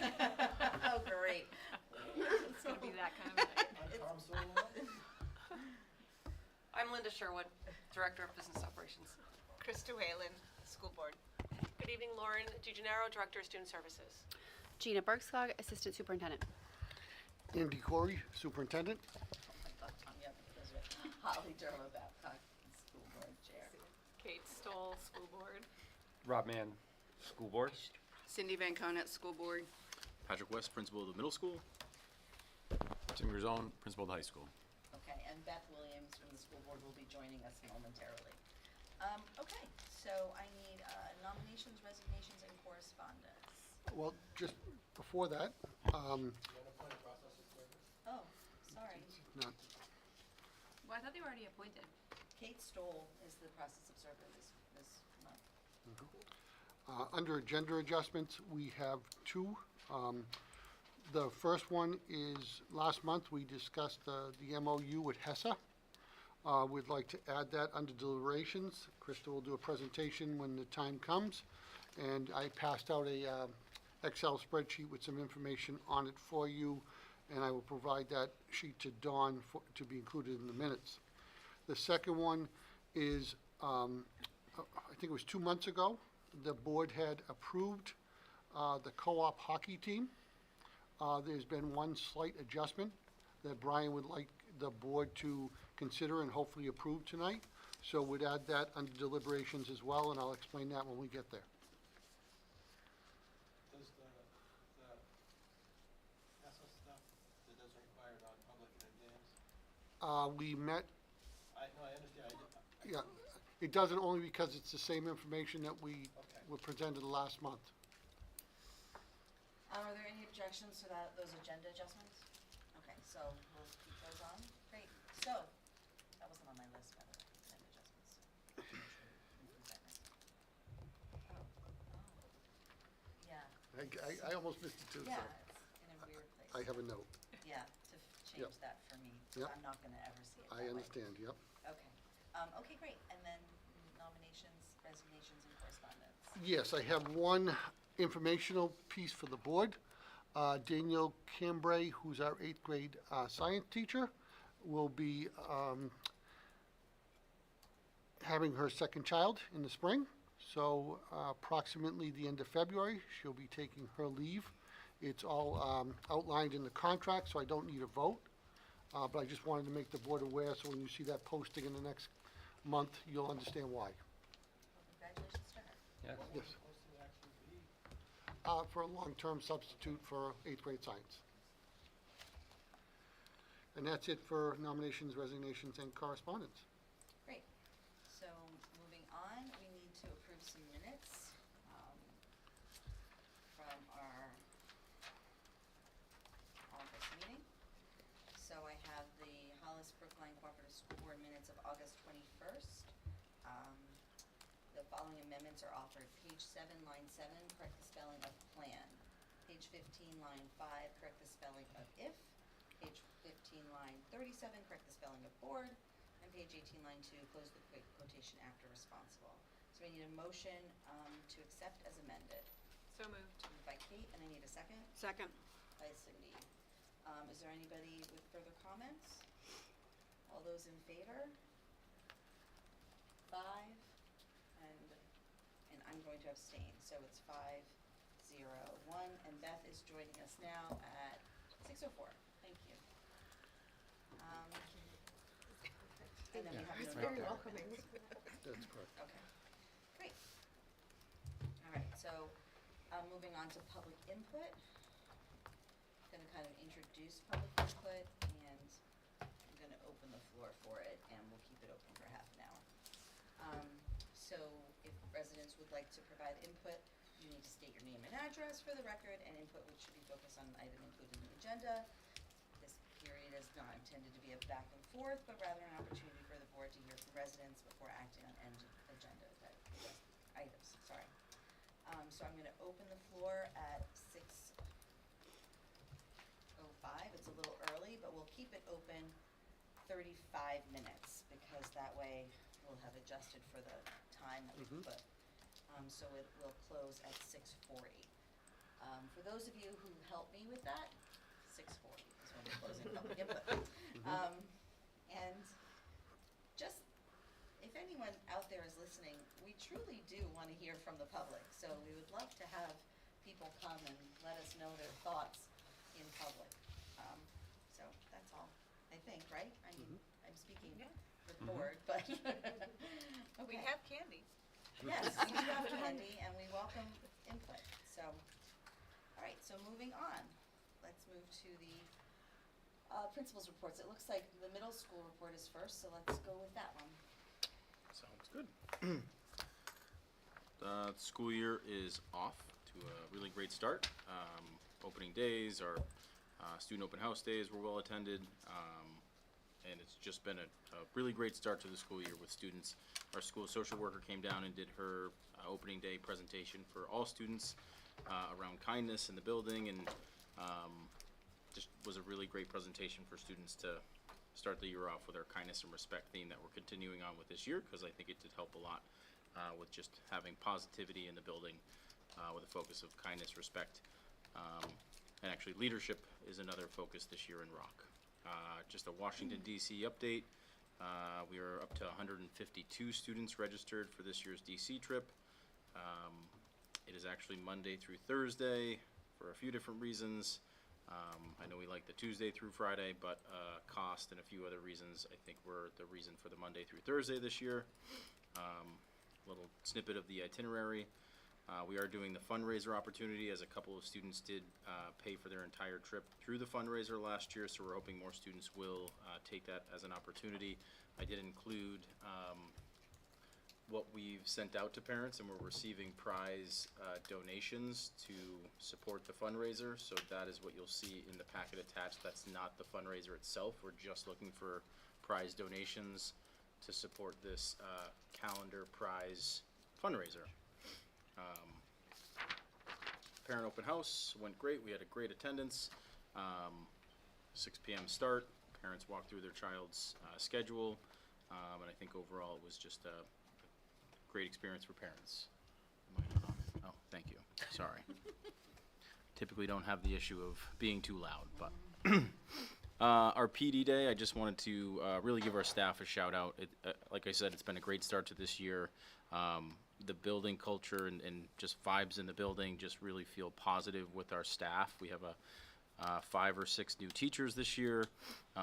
Oh, great. It's going to be that kind of a night. I'm Linda Sherwood, Director of Business Operations. Krista Whalen, School Board. Good evening, Lauren DiGennaro, Director of Student Services. Gina Bergskog, Assistant Superintendent. Andy Corey, Superintendent. Holly Derma Babcock, School Board Chair. Kate Stoll, School Board. Rob Mann, School Board. Cindy Van Conant, School Board. Patrick West, Principal of the Middle School. Tim Grzone, Principal of the High School. Okay, and Beth Williams from the School Board will be joining us momentarily. Okay, so I need nominations, resignations, and correspondence. Well, just before that, Oh, sorry. not, Well, I thought they were already appointed. Kate Stoll is the process observer this month. under agenda adjustments, we have two. The first one is, last month, we discussed the MOU with HESA. We'd like to add that under deliberations. Krista will do a presentation when the time comes. And I passed out a Excel spreadsheet with some information on it for you, and I will provide that sheet to Dawn to be included in the minutes. The second one is, I think it was 2 months ago, the board had approved the co-op hockey team. There's been one slight adjustment that Brian would like the board to consider and hopefully approve tonight. So we'd add that under deliberations as well, and I'll explain that when we get there. Does the ESSA stuff that doesn't require non-public in advance? We met, I understand. yeah, it doesn't, only because it's the same information that we were presented last month. Are there any objections to those agenda adjustments? Okay, so we'll keep those on. Great. So, that wasn't on my list, by the way, agenda adjustments. Yeah, I almost missed it too, so yeah, it's in a weird place. I have a note. Yeah, to change that for me. Yep. I'm not gonna ever see it that I way. understand, yep. Okay. Okay, great. And then nominations, resignations, and correspondence. Yes, I have one informational piece for the board. Danielle Cambray, who's our 8th grade science teacher, will be having her second child in the spring. So approximately the end of February, she'll be taking her leave. It's all outlined in the contract, so I don't need a vote. But I just wanted to make the board aware, so when you see that posting in the next month, you'll understand why. Congratulations to her. Yes. Yes. For a long-term substitute for 8th grade science. And that's it for nominations, resignations, and correspondence. Great. So moving on, we need to approve some minutes from our August meeting. So I have the Hollis Brookline Cooperative School Board minutes of August 21st. The following amendments are offered. Page 7, line 7, correct the spelling of plan. Page 15, line 5, correct the spelling of if. Page 15, line 37, correct the spelling of board. And page 18, line 2, close the quick quotation after responsible. So I need a motion to accept as amended. So moved. Moved by Kate, and I need a second. Second. By Cindy. Is there anybody with further comments? All those in favor? 5. And I'm going to abstain, so it's 5-0-1, and Beth is joining us now at 6:04. Thank you. And then we have It's no very number. welcoming. That's correct. Okay, great. All right, so moving on to public input. Going to kind of introduce public input, and I'm going to open the floor for it, and we'll keep it open for half an hour. So if residents would like to provide input, you need to state your name and address for the record, and input which should be focused on an item included in the agenda. This period is not intended to be a back and forth, but rather an opportunity for the board to hear from residents before acting on agenda items. Sorry. So I'm going to open the floor at 6:05. It's a little early, but we'll keep it open 35 minutes because that way we'll have adjusted for the time that we put. So it will close at 6:40. For those of you who helped me with that, 6:40 is when we're closing public input. And just, if anyone out there is listening, we truly do want to hear from the public. So we would love to have people come and let us know their thoughts in public. So that's all, I think, right? I mean, I'm speaking for the board, but. We Okay. have candy. Yes, we do have candy, and we welcome input, so. All right, so moving on, let's move to the principals reports. It looks like the middle school report is first, so let's go with that one. Sounds good. The school year is off to a really great start. Opening days, our student open house days were well attended, and it's just been a really great start to the school year with students. Our school social worker came down and did her opening day presentation for all students around kindness in the building, and just was a really great presentation for students to start the year off with our kindness and respect theme that we're continuing on with this year, because I think it did help a lot with just having positivity in the building with a focus of kindness, respect, and actually leadership is another focus this year in Rock. Just a Washington DC update. We are up to 152 students registered for this year's DC trip. It is actually Monday through Thursday for a few different reasons. I know we like the Tuesday through Friday, but cost and a few other reasons I think were the reason for the Monday through Thursday this year. Little snippet of the itinerary. We are doing the fundraiser opportunity, as a couple of students did pay for their entire trip through the fundraiser last year, so we're hoping more students will take that as an opportunity. I did include what we've sent out to parents, and we're receiving prize donations to support the fundraiser, so that is what you'll see in the packet attached. That's not the fundraiser itself. We're just looking for prize donations to support this calendar prize fundraiser. Parent open house went great. We had a great attendance. 6 p.m. start. Parents walked through their child's schedule, and I think overall it was just a great experience for parents. Am I not on? Oh, thank you. Sorry. Typically don't have the issue of being too loud, but our PD day, I just wanted to really give our staff a shout out. Like I said, it's been a great start to this year. The building culture and just vibes in the building just really feel positive with our staff. We have 5 or 6 new teachers this year.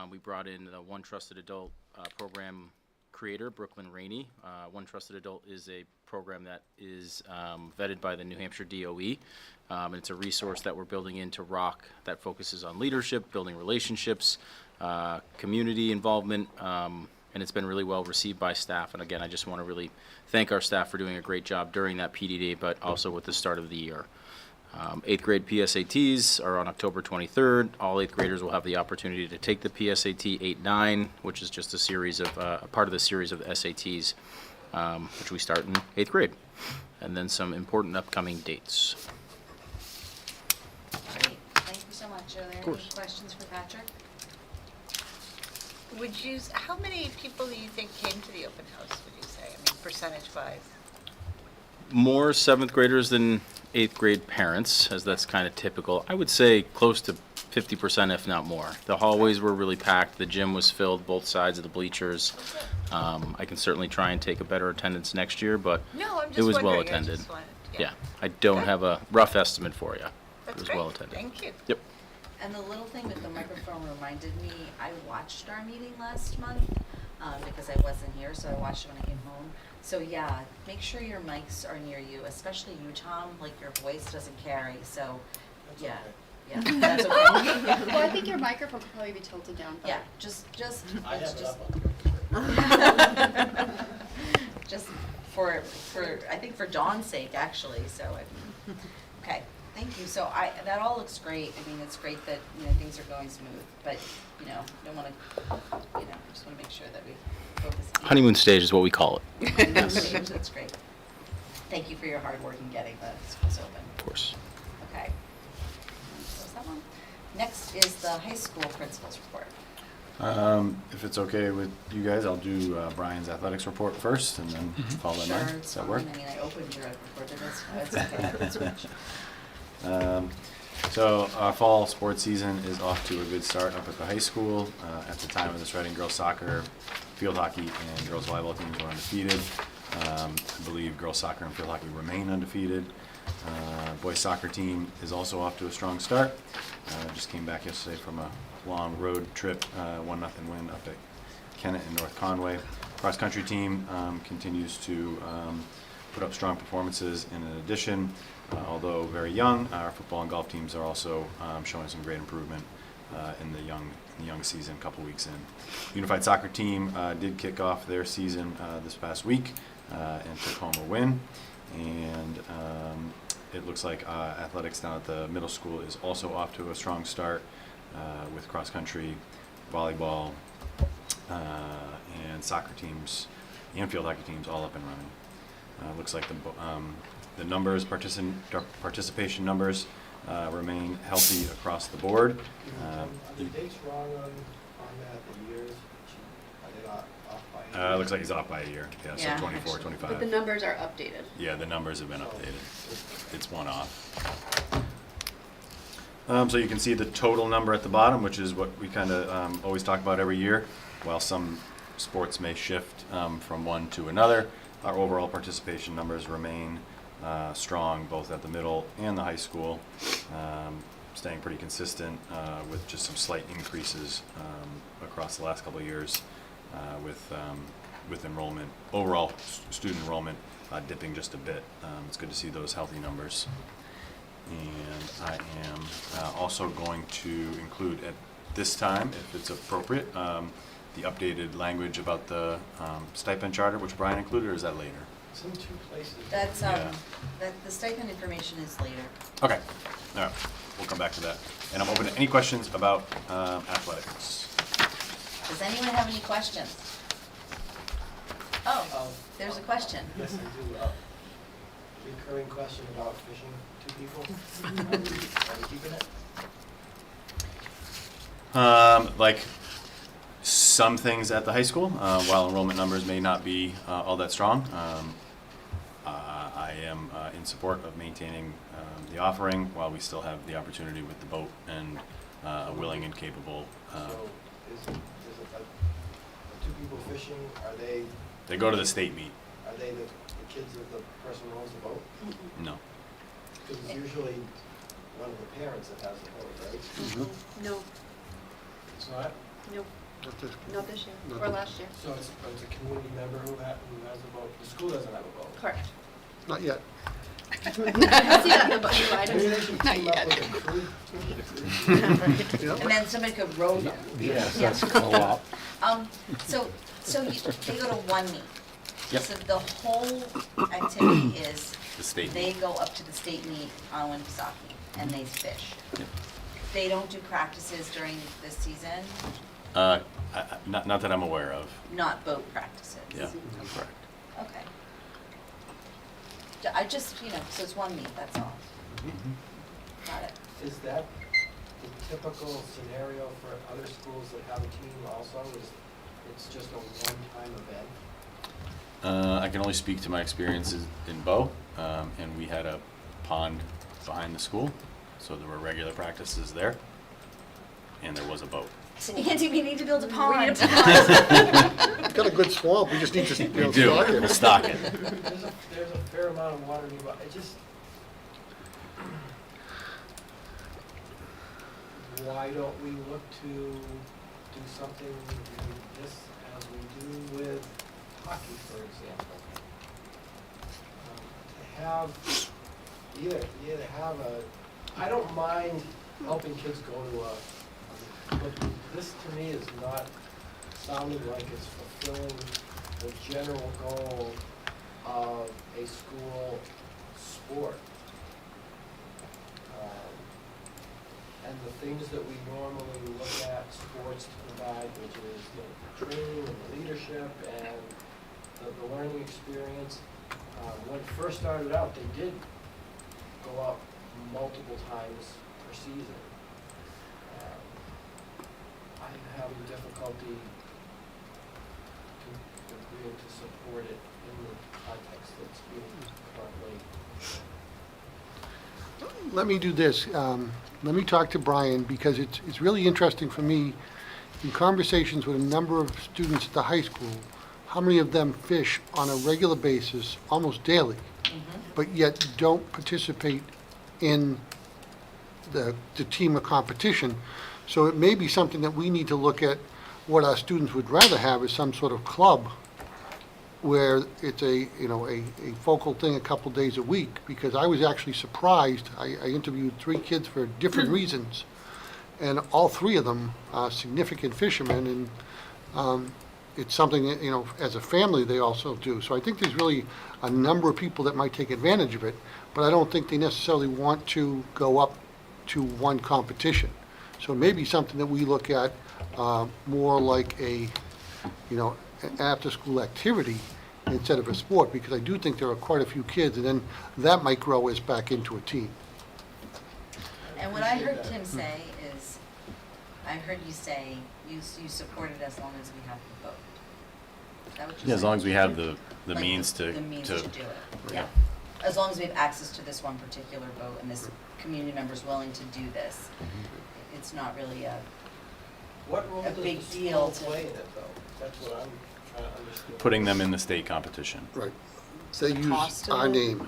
We brought in the One Trusted Adult program creator, Brooklyn Rainey. One Trusted Adult is a program that is vetted by the New Hampshire DOE. And it's a resource that we're building into Rock that focuses on leadership, building relationships, community involvement, and it's been really well received by staff. And again, I just want to really thank our staff for doing a great job during that PDD, but also with the start of the year. 8th grade PSATs are on October 23rd. All 8th graders will have the opportunity to take the PSAT 8-9, which is just a series of a part of the series of SATs, which we start in 8th grade. And then some important upcoming dates. Great, thank you so much. Are there any questions for Patrick? How many people do you think came to the open house, would you say? I mean, percentage-wise? More 7th graders than 8th grade parents, as that's kind of typical. I would say close to 50%, if not more. The hallways were really packed. The gym was filled, both sides of the bleachers. I can certainly try and take a better attendance next year, but No, I'm just it was wondering. well attended. I just wanted, Yeah, I don't have a rough estimate for you. That's It was great. well attended. Thank you. Yep. And the little thing with the microphone reminded me, I watched our meeting last month, because I wasn't here, so I watched it when I came home. So yeah, make sure your mics are near you, especially you, Tom, like your voice doesn't carry, so, That's yeah, okay. yeah, that's okay. Well, I think your microphone could probably be tilted down, but. Yeah, just, I have it's it just, up on the just for, I think for Dawn's sake, actually, so, okay, thank you. So that all looks great. I mean, it's great that, things are going smooth, but, don't wanna, just wanna make sure that we focus. Honeymoon stage is what we call it. Honeymoon stage, that's great. Thank you for your hard work in getting the schools open. Of course. Okay. Close that one. Next is the high school principals report. If it's okay with you guys, I'll do Brian's athletics report first and then follow Sure, mine. it's Does that fine. work? I mean, I opened your report, but that's okay. I can switch. So our fall sports season is off to a good start up at the high school. At the time of this writing, girls soccer, field hockey, and girls volleyball teams were undefeated. I believe girls soccer and field hockey remain undefeated. Boys soccer team is also off to a strong start. Just came back yesterday from a long road trip, 1-0 win up at Kennett and North Conway. Cross country team continues to put up strong performances. And in addition, although very young, our football and golf teams are also showing some great improvement in the young season, a couple weeks in. Unified soccer team did kick off their season this past week and took home a win. And it looks like athletics down at the middle school is also off to a strong start with cross country, volleyball, and soccer teams and field hockey teams all up and running. Looks like the numbers, participation numbers, remain healthy across the board. Are the dates wrong on that, the years? Are they off by? Looks like he's off by a year. Yeah, so Yeah, 24, actually. 25. But the numbers are updated. Yeah, the numbers have been updated. It's one off. So you can see the total number at the bottom, which is what we kind of always talk about every year. While some sports may shift from one to another, our overall participation numbers remain strong both at the middle and the high school, staying pretty consistent with just some slight increases across the last couple of years with enrollment, overall student enrollment dipping just a bit. It's good to see those healthy numbers. And I am also going to include at this time, if it's appropriate, the updated language about the stipend charter, which Brian included, or is that later? It's in two places. That's, Yeah. the stipend information is later. Okay, all right, we'll come back to that. And I'm open to any questions about athletics. Does anyone have any questions? Oh, Um, there's a question. Yes, I do. Recurring question about fishing, two people. Are we keeping it? Like some things at the high school, while enrollment numbers may not be all that strong, I am in support of maintaining the offering while we still have the opportunity with the boat and a willing and capable. So is it like the two people fishing, They go to the state meet. are they the kids of the person who owns the boat? No. Because it's usually one of the parents that has the boat, right? No, It's not? no, Not this- not this year, not or the- last year. So it's a community member who has a boat. The school doesn't have a boat. Correct. Not yet. I see that in the new items. Maybe they should Not team up yet. with a crew. Yep. And then somebody could row them. Yes, Yeah. that's co-op. They go to one meet. Yep. So the whole activity is, The state they meet. go up to the state meet on Winnipesaukee and they fish. Yep. They don't do practices during the season, Not that I'm aware of. not boat practices. Yeah, correct. Okay. I just, so it's one meet, that's all. Got it. Is that the typical scenario for other schools that have a team also? Is it's just a one-time event? I can only speak to my experiences in Bow, and we had a pond behind the school, so there were regular practices there, and there was a boat. So Andy, we need to build a pond. It's got a good swamp, we just need to, We do, stock it. we'll stock it. There's a fair amount of water nearby. Why don't we look to do something like this as we do with hockey, for example? To have, either have I don't mind helping kids go to but this to me is not sounding like it's fulfilling the general goal of a school sport. And the things that we normally look at sports to provide, which is the training and the leadership and the learning experience. When it first started out, they did go out multiple times per season. I'm having difficulty agreeing to support it in the context that's being currently let me do this. Let me talk to Brian, because it's really interesting for me, in conversations with a number of students at the high school, how many of them fish on a regular basis, almost daily, but yet don't participate in the team or competition. So it may be something that we need to look at. What our students would rather have is some sort of club where it's a focal thing a couple days a week, because I was actually surprised. I interviewed 3 kids for different reasons, and all 3 of them are significant fishermen, and it's something that, as a family, they also do. So I think there's really a number of people that might take advantage of it, but I don't think they necessarily want to go up to one competition. So maybe something that we look at more like an after-school activity instead of a sport, because I do think there are quite a few kids, and then that might grow us back into a team. And what I heard Tim say is, I heard you say you support it as long as we have the vote. Is that what you said? Yeah, as long as we have the Like means to. The means to do it, Yeah. yeah. As long as we have access to this one particular vote and this community member's willing to do this, it's not really What role a does big the deal school to- play in it, though? That's what I'm trying to understand. Putting them in the state competition. Right. They use cost of our it? name.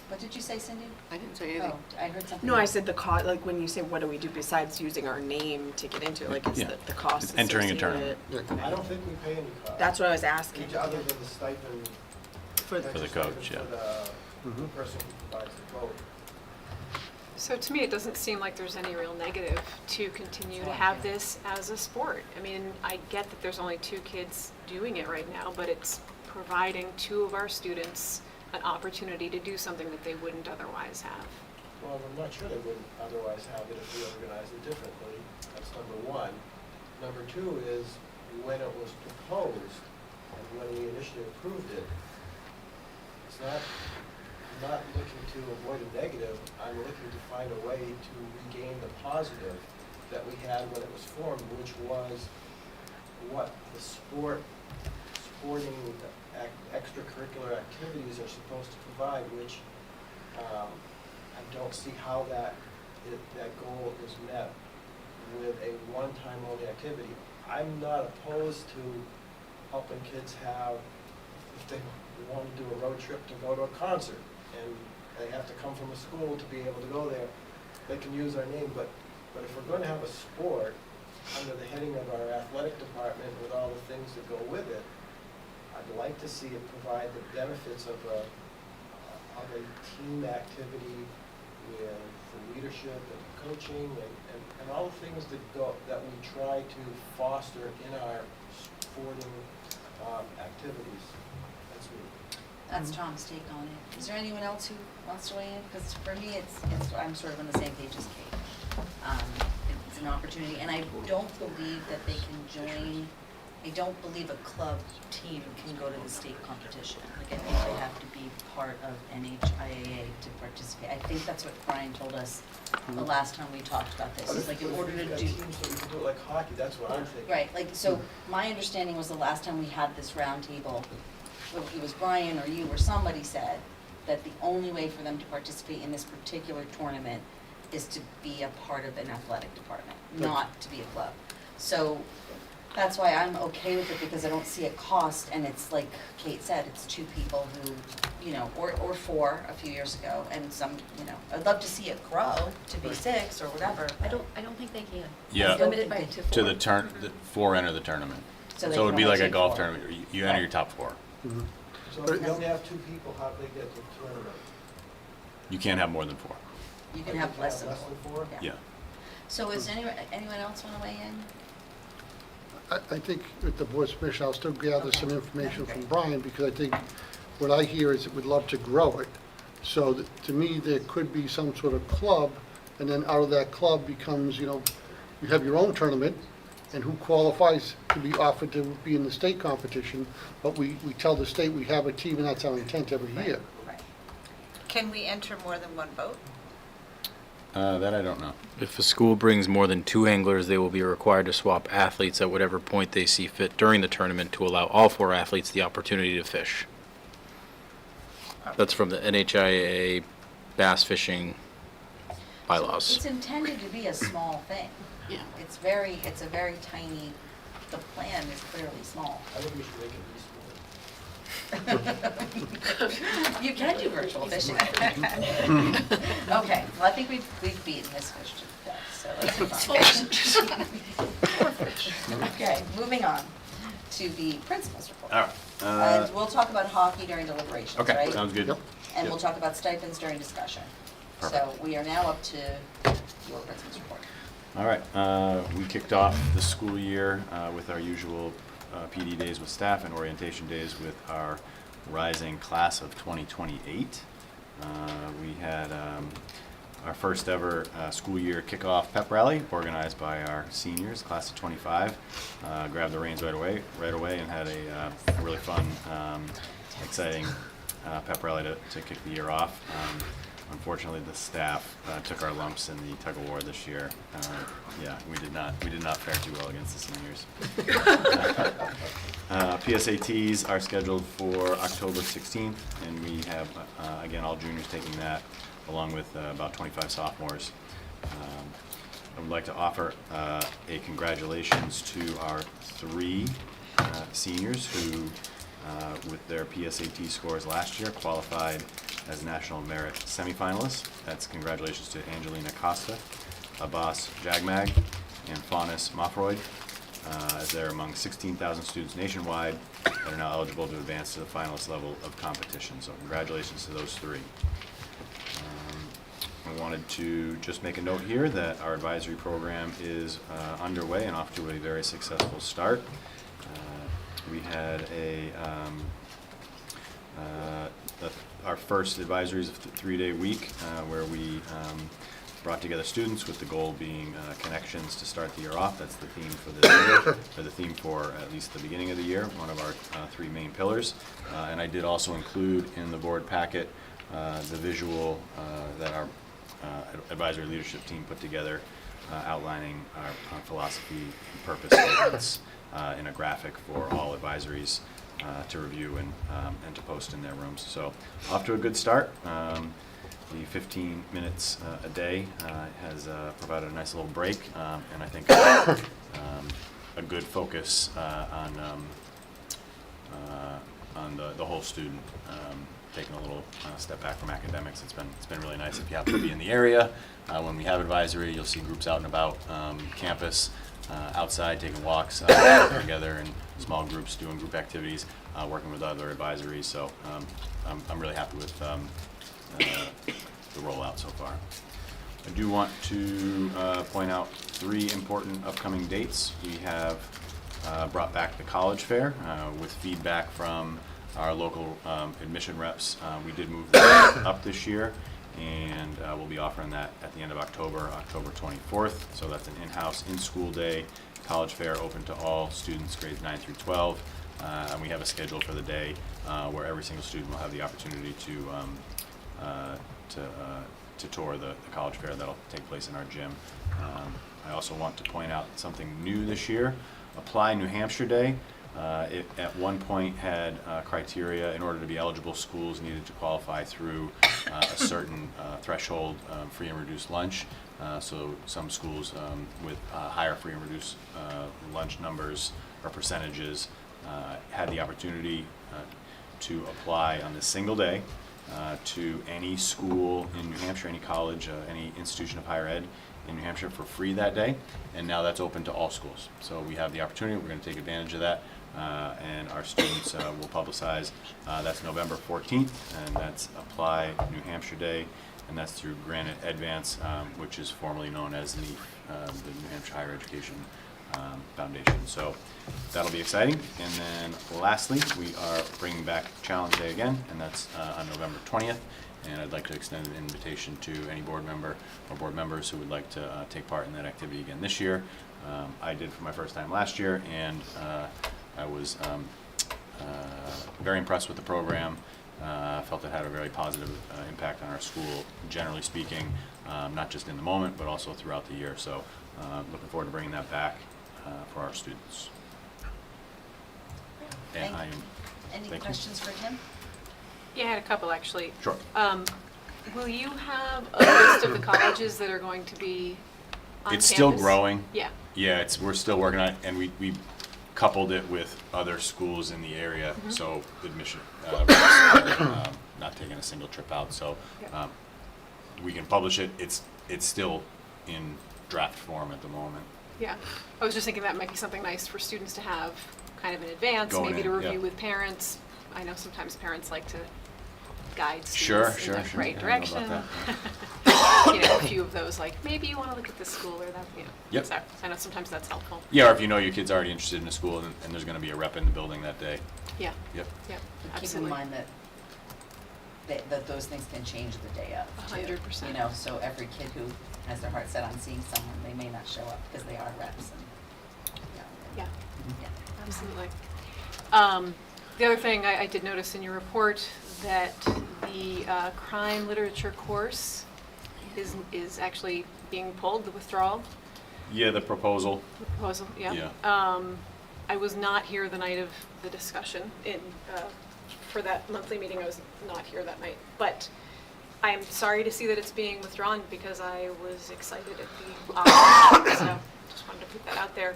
What did you say, Cindy? I didn't say anything. Oh, I heard something. No, I said the cost, like when you say, what do we do besides using our name to get into it, like is Yeah. the cost It's entering a associated? tournament. I don't think we pay any cost. That's what I was asking. Other than the stipend. For the- For the extra coach, stipend yeah. For the person who provides the vote. So to me, it doesn't seem like there's any real negative to continue to have this as a sport. I mean, I get that there's only 2 kids doing it right now, but it's providing 2 of our students an opportunity to do something that they wouldn't otherwise have. Well, I'm not sure they wouldn't otherwise have it if we organized it differently. That's number one. Number 2 is, when it was proposed, and when we initially approved it, it's not, I'm not looking to avoid a negative, I'm looking to find a way to regain the positive that we had when it was formed, which was what the sporting extracurricular activities are supposed to provide, which I don't see how that goal is met with a one-time only activity. I'm not opposed to helping kids have, if they want to do a road trip to go to a concert, and they have to come from a school to be able to go there, they can use our name, but if we're going to have a sport under the heading of our athletic department with all the things that go with it, I'd like to see it provide the benefits of a team activity with the leadership and coaching and all the things that we try to foster in our sporting activities. That's me. That's Tom's take on it. Is there anyone else who wants to weigh in? Because for me, I'm sort of on the same page as Kate. It's an opportunity, and I don't believe that they can join. I don't believe a club team can go to the state competition. Like, I think they have to be part of NHIAA to participate. I think that's what Brian told us the last time we talked about this. But It's like in if order to we've got do. teams that we can do it like hockey, that's what I'm thinking. Right, like, so my understanding was the last time we had this roundtable, it was Brian or you or somebody said that the only way for them to participate in this particular tournament is to be a part of an athletic department, not to be a club. So that's why I'm okay with it, because I don't see a cost, and it's like Kate said, it's 2 people who, or 4 a few years ago, and some, I'd love to see it grow to be 6 or whatever. I don't think they can. Yeah. It's limited by to 4. To the 4 enter the tournament. So So they it would can be only like a take golf 4. tournament. You enter your top 4. So if we only have 2 people, how do they get to the tournament? You can't have more than 4. You can have less than 4. 4? Yeah. So is anyone else want to weigh in? I think with the board's permission, I'll still gather some information from Brian, because I think what I hear is that we'd love to grow it. So to me, there could be some sort of club, and then out of that club becomes, you have your own tournament, and who qualifies to be offered to be in the state competition, but we tell the state we have a team, and that's our intent every year. Right. Can we enter more than one boat? That I don't know. If a school brings more than 2 anglers, they will be required to swap athletes at whatever point they see fit during the tournament to allow all 4 athletes the opportunity to fish. That's from the NHIA bass fishing bylaws. It's intended to be a small thing. Yeah. It's a very tiny, the plan is clearly small. I think we should make it easy. You can do virtual fishing. Okay, well, I think we've beaten this fish to death, so let's move on. Okay, moving on to the principal's report. All right. And we'll talk about hockey during deliberations, Okay, right? sounds good. And we'll talk about stipends during discussion. So Perfect. we are now up to your principal's report. All right, we kicked off the school year with our usual PD days with staff and orientation days with our rising class of 2028. We had our first ever school year kickoff pep rally organized by our seniors, class of 25. Grabbed the reins right away and had a really fun, exciting pep rally to kick the year off. Unfortunately, the staff took our lumps in the tug of war this year. Yeah, we did not fare too well against the seniors. PSATs are scheduled for October 16th, and we have again all juniors taking that, along with about 25 sophomores. I would like to offer a congratulations to our 3 seniors who, with their PSAT scores last year, qualified as National Merit semifinalists. That's congratulations to Angelina Costa, Abbas Jagmag, and Faunus Mafroyd, as they're among 16,000 students nationwide that are now eligible to advance to the finalist level of competition. So congratulations to those 3. I wanted to just make a note here that our advisory program is underway and off to a very successful start. We had our first advisories of the 3-day week where we brought together students with the goal being connections to start the year off. That's the theme for the year, or the theme for at least the beginning of the year, one of our 3 main pillars. And I did also include in the board packet the visual that our advisory leadership team put together outlining our philosophy and purpose statements in a graphic for all advisories to review and to post in their rooms. So off to a good start. The 15 minutes a day has provided a nice little break, and I think a good focus on the whole student, taking a little step back from academics. It's been really nice. If you happen to be in the area, when we have advisory, you'll see groups out and about campus, outside, taking walks together in small groups, doing group activities, working with other advisories. So I'm really happy with the rollout so far. I do want to point out 3 important upcoming dates. We have brought back the college fair with feedback from our local admission reps. We did move that up this year, and we'll be offering that at the end of October, October 24th. So that's an in-house, in-school day college fair open to all students grades 9 through 12. And we have a schedule for the day where every single student will have the opportunity to tour the college fair that'll take place in our gym. I also want to point out something new this year. Apply New Hampshire Day. It at one point had criteria. In order to be eligible, schools needed to qualify through a certain threshold free and reduced lunch. So some schools with higher free and reduced lunch numbers or percentages had the opportunity to apply on this single day to any school in New Hampshire, any college, any institution of higher ed in New Hampshire for free that day. And now that's open to all schools. So we have the opportunity. We're going to take advantage of that. And our students will publicize. That's November 14th, and that's Apply New Hampshire Day, and that's through Granite Advance, which is formerly known as the New Hampshire Higher Education Foundation. So that'll be exciting. And then lastly, we are bringing back Challenge Day again, and that's on November 20th. And I'd like to extend an invitation to any board member or board members who would like to take part in that activity again this year. I did for my first time last year, and I was very impressed with the program. Felt it had a very positive impact on our school, generally speaking, not just in the moment, but also throughout the year. So looking forward to bringing that back for our students. And I am, Any thank you. questions for Tim? Yeah, I had a couple, actually. Sure. Will you have a list of the colleges that are going to be on It's still campus? growing. Yeah. Yeah, we're still working on it, and we coupled it with other schools in the area, Mm-hmm. so admission, reps are, not taking a single trip out, so, Yeah. we can publish it. It's still in draft form at the moment. Yeah, I was just thinking that might be something nice for students to have kind of in advance, Going maybe to in, yeah. review with parents. I know sometimes parents like to guide Sure, students sure, in the sure. right Yeah, I know direction. about You know, a few of those, like, maybe you want to look at this school or that, you know. Yep. Exactly. I know sometimes that's helpful. Yeah, or if you know your kid's already interested in a school and there's gonna be a rep in the building that day. Yeah, Yep. yeah, But keep in absolutely. mind that those things can change the day of, too. 100%. You know, so every kid who has their heart set on seeing someone, they may not show up because they are reps and, Yeah, yeah. absolutely. The other thing I did notice in your report that the crime literature course is actually being pulled, the withdrawal Yeah, the proposal. proposal, yeah. Yeah. I was not here the night of the discussion for that monthly meeting. I was not here that night, but I am sorry to see that it's being withdrawn because I was excited at the option, so just wanted to put that out there.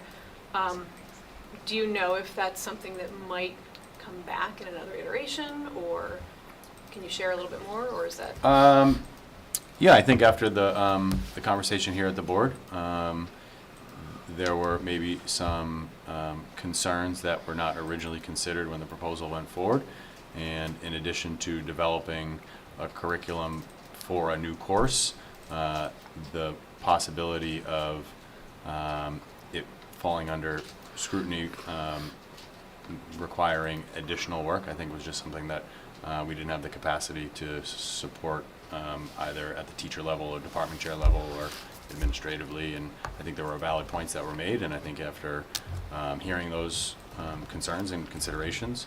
Do you know if that's something that might come back in another iteration, or can you share a little bit more, or is that? Yeah, I think after the conversation here at the board, there were maybe some concerns that were not originally considered when the proposal went forward. And in addition to developing a curriculum for a new course, the possibility of it falling under scrutiny, requiring additional work, I think was just something that we didn't have the capacity to support either at the teacher level or department chair level or administratively. And I think there were valid points that were made, and I think after hearing those concerns and considerations,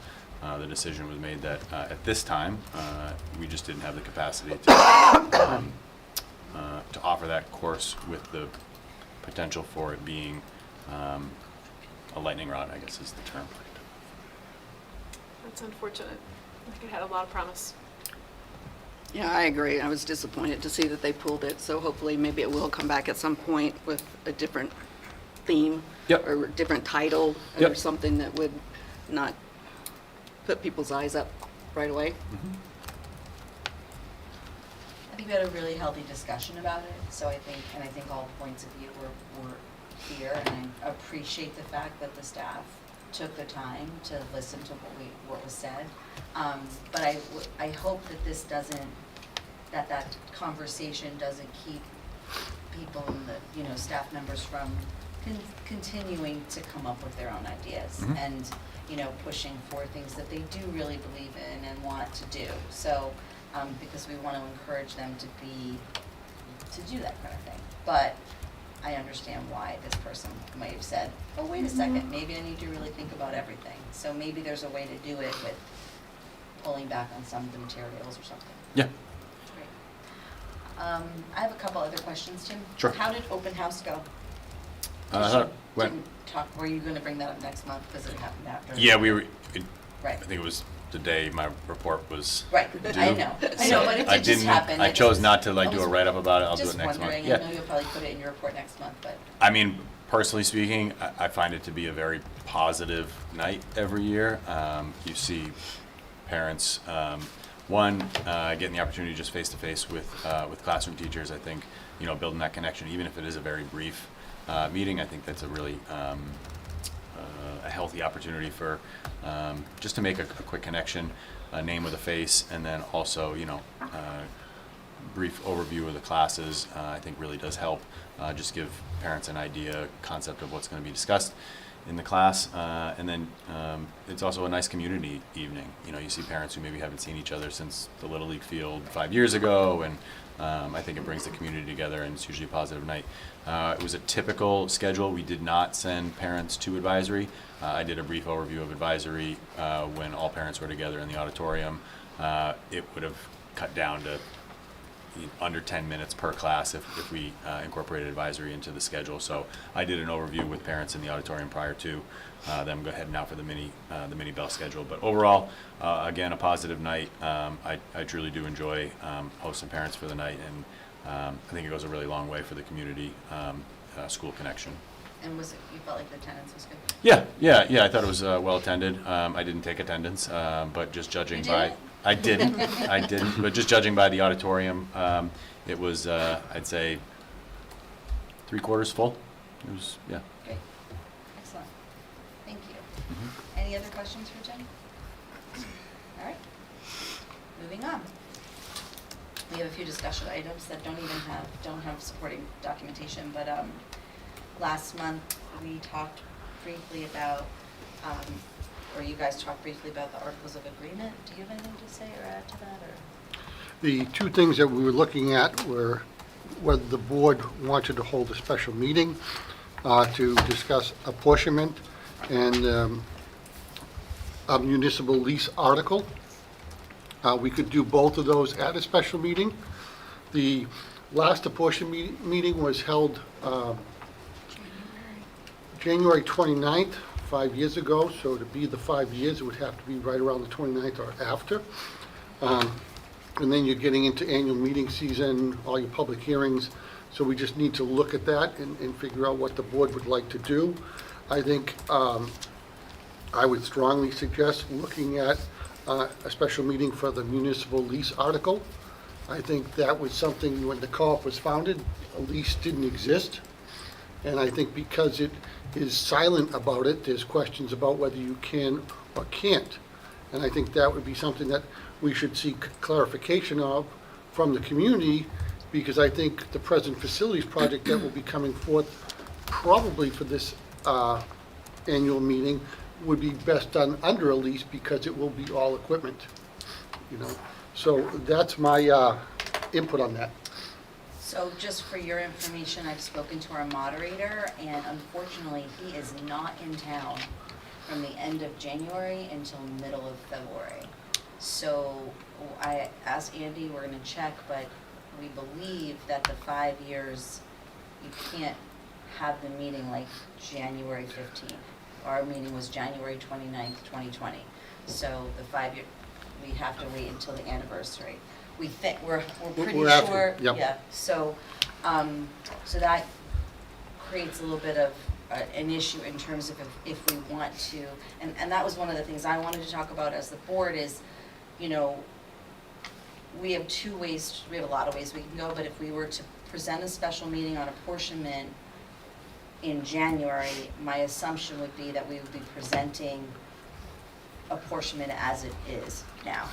the decision was made that at this time, we just didn't have the capacity to offer that course with the potential for it being a lightning rod, I guess is the term. That's unfortunate. Like it had a lot of promise. Yeah, I agree. I was disappointed to see that they pulled it, so hopefully maybe it will come back at some point with a different theme. Yep. Or a different title, or Yep. something that would not put people's eyes up right away. I think we had a really healthy discussion about it, so I think all points of view were clear, and I appreciate the fact that the staff took the time to listen to what was said. But I hope that this doesn't, that conversation doesn't keep people and the, you know, staff members from continuing to come up with their own ideas and, you know, pushing for things that they do really believe in and want to do. So, because we want to encourage them to do that kind of thing. But I understand why this person might have said, oh, wait a second, maybe I need to really think about everything. So maybe there's a way to do it with pulling back on some of the materials or something. Yeah. Great. I have a couple other questions, Tim. Sure. How did open house go? Were you gonna bring that up next month, because it happened after? Yeah, Right. I think it was the day my report was Right, due. I know, but it did just happen. I chose not to do a write-up about it. I'll do it next month. Just wondering, Yeah. I know you'll probably put it in your report next month, but. I mean, personally speaking, I find it to be a very positive night every year. You see parents, getting the opportunity just face-to-face with classroom teachers. I think, you know, building that connection, even if it is a very brief meeting, I think that's a really a healthy opportunity for just to make a quick connection, a name with a face, and then also, you know, brief overview of the classes, I think really does help. Just give parents an idea, concept of what's going to be discussed in the class, and then it's also a nice community evening. You know, you see parents who maybe haven't seen each other since the Little League field 5 years ago, and I think it brings the community together, and it's usually a positive night. It was a typical schedule. We did not send parents to advisory. I did a brief overview of advisory when all parents were together in the auditorium. It would have cut down to under 10 minutes per class if we incorporated advisory into the schedule. So I did an overview with parents in the auditorium prior to them heading out for the mini bell schedule. But overall, again, a positive night. I truly do enjoy hosting parents for the night, and I think it goes a really long way for the community school connection. And you felt like the attendance was good? Yeah, I thought it was well attended. I didn't take attendance, but just judging by... I didn't, but just judging by the auditorium, it was, I'd say, 3/4 full. It was, yeah. Great, excellent, thank you. Any other questions for Jen? All right, moving on. We have a few discussion items that don't have supporting documentation, but last month we talked briefly about, or you guys talked briefly about the Articles of Agreement. Do you have anything to say or add to that, or? The two things that we were looking at were whether the board wanted to hold a special meeting to discuss apportionment and a municipal lease article. We could do both of those at a special meeting. The last apportionment meeting was held January 29th, 5 years ago, so to be the 5 years, it would have to be right around the 29th or after. And then you're getting into annual meeting season, all your public hearings, so we just need to look at that and figure out what the board would like to do. I think I would strongly suggest looking at a special meeting for the municipal lease article. I think that was something, when the co-op was founded, a lease didn't exist. And I think because it is silent about it, there's questions about whether you can or can't. And I think that would be something that we should seek clarification of from the community, because I think the present facilities project that will be coming forth probably for this annual meeting would be best done under a lease, because it will be all equipment, you know. So that's my input on that. So just for your information, I've spoken to our moderator, and unfortunately, he is not in town from the end of January until middle of February. So I asked Andy, we're gonna check, but we believe that the 5 years, you can't have the meeting like January 15th. Our meeting was January 29th, 2020. So the 5 year, we have to wait until the anniversary. We think, we're pretty We're after, sure, yep. yeah, so, so that creates a little bit of an issue in terms of if we want to, and that was one of the things I wanted to talk about as the board is, you know, we have two ways, we have a lot of ways we can go, but if we were to present a special meeting on apportionment in January, my assumption would be that we would be presenting apportionment as it is now.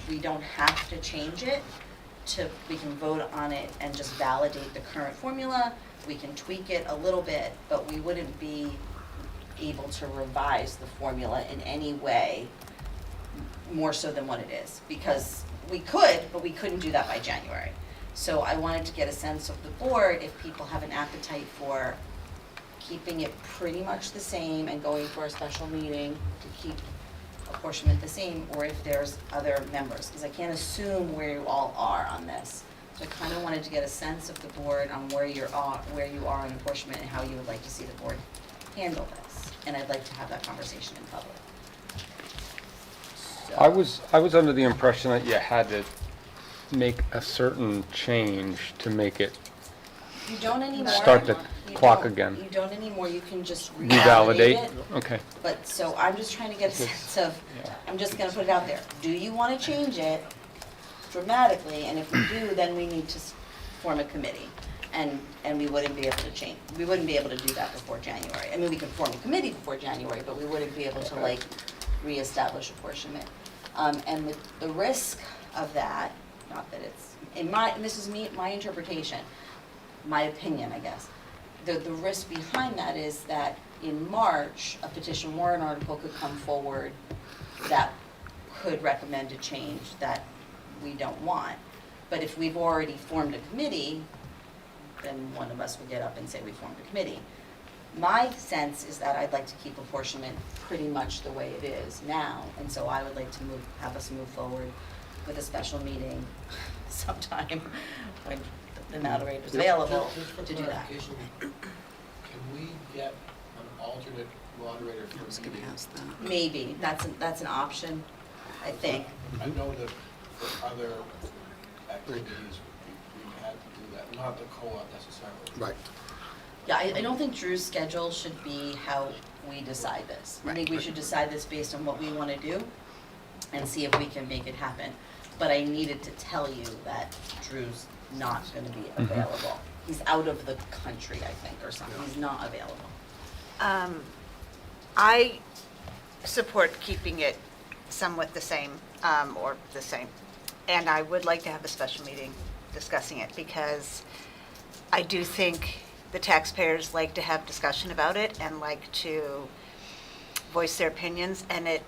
We don't have to change it we can vote on it and just validate the current formula. We can tweak it a little bit, but we wouldn't be able to revise the formula in any way more so than what it is. Because we could, but we couldn't do that by January. So I wanted to get a sense of the board if people have an appetite for keeping it pretty much the same and going for a special meeting to keep apportionment the same, or if there's other members, because I can't assume where you all are on this. So I kind of wanted to get a sense of the board on where you are on apportionment and how you would like to see the board handle this. And I'd like to have that conversation in public. So. I was under the impression that you had to make a certain change to make it You don't anymore. start the You clock don't- again. You don't anymore, you can just Revalidate? revalidate it. Okay. But, so I'm just trying to get a sense of, I'm just gonna put it out there. Do you wanna change it dramatically? And if we do, then we need to form a committee. And we wouldn't be able to change, we wouldn't be able to do that before January. I mean, we could form a committee before January, but we wouldn't be able to like reestablish apportionment. And the risk of that, not that it's, this is my interpretation, my opinion, I guess. The risk behind that is that in March, a petition warrant article could come forward that could recommend a change that we don't want. But if we've already formed a committee, then one of us would get up and say we formed a committee. My sense is that I'd like to keep apportionment pretty much the way it is now, and so I would like to have us move forward with a special meeting sometime when the moderator's available Just for to do that. clarification, can we get an alternate moderator I was for gonna meeting? ask that. Maybe, that's an option, I think. I know that for other activities, we've had to do that, not the co-op necessarily. Right. Yeah, I don't think Drew's schedule should be how we decide this. I think we should decide this based on what we want to do and see if we can make it happen. But I needed to tell you that Drew's not going to be available. He's out of the country, I think, or something. He's not available. I support keeping it somewhat the same, or the same. And I would like to have a special meeting discussing it, because I do think the taxpayers like to have discussion about it and like to voice their opinions, and it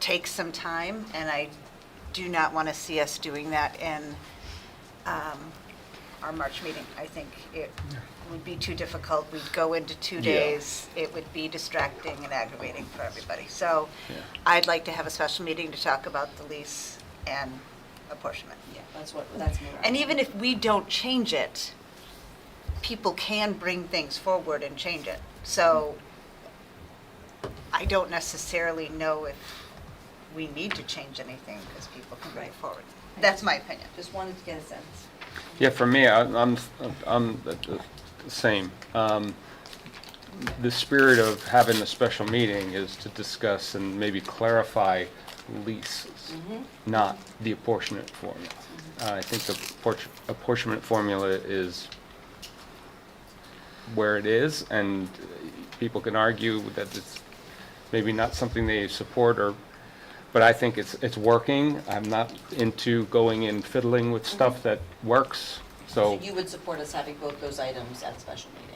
takes some time, and I do not want to see us doing that in our March meeting. I think it would be too difficult. We'd go into 2 days. It would be distracting and aggravating for everybody. So I'd like to have a special meeting to talk about the lease and apportionment. Yeah, that's what more. And even if we don't change it, people can bring things forward and change it. So I don't necessarily know if we need to change anything, because people can bring it forward. That's my opinion. Just wanted to get a sense. Yeah, for me, I'm the same. The spirit of having the special meeting is to discuss and maybe clarify leases, not the apportionment formula. I think the apportionment formula is where it is, and people can argue that it's maybe not something they support, but I think it's working. I'm not into going and fiddling with stuff that works, so. You would support us having both those items at a special meeting?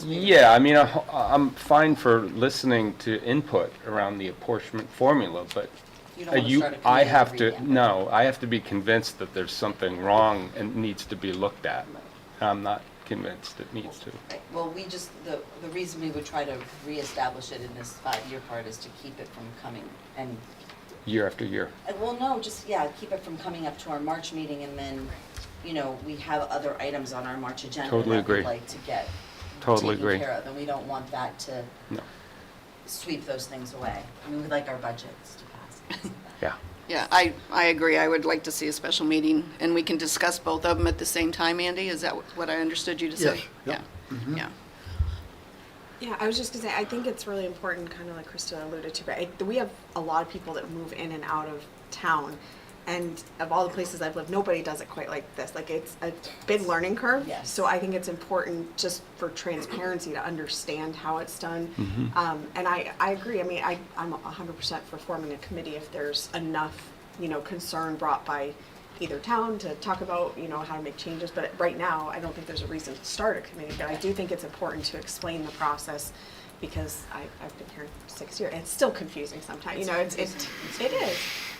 Yeah, I mean, I'm fine for listening to input around the apportionment formula, but You don't want to start a I committee have to to, revamp it. no, I have to be convinced that there's something wrong and needs to be looked at. I'm not convinced it needs to. Right. Well, the reason we would try to reestablish it in this 5-year part is to keep it from coming and, Year after year. well, no, just, keep it from coming up to our March meeting, and then, we have other items on our March agenda Totally that agree. we'd like to get Totally taken agree. care of, and we don't want that to No. sweep those things away. I mean, we'd like our budgets to pass. Yeah. Yeah, I agree. I would like to see a special meeting, and we can discuss both of them at the same time, Andy? Is that what I understood you to say? Yes, Yeah, yeah. Yeah, I was just gonna say, I think it's really important, kind of like Krista alluded to, but we have a lot of people that move in and out of town. And of all the places I've lived, nobody does it quite like this. Like, it's a big learning curve. Yes. So I think it's important just for transparency to understand how it's done. And I agree. I mean, I'm 100% for forming a committee if there's enough, concern brought by either town to talk about, how to make changes. But right now, I don't think there's a reason to start a committee. But I do think it's important to explain the process, because I've been here 6 years, and it's still confusing sometimes.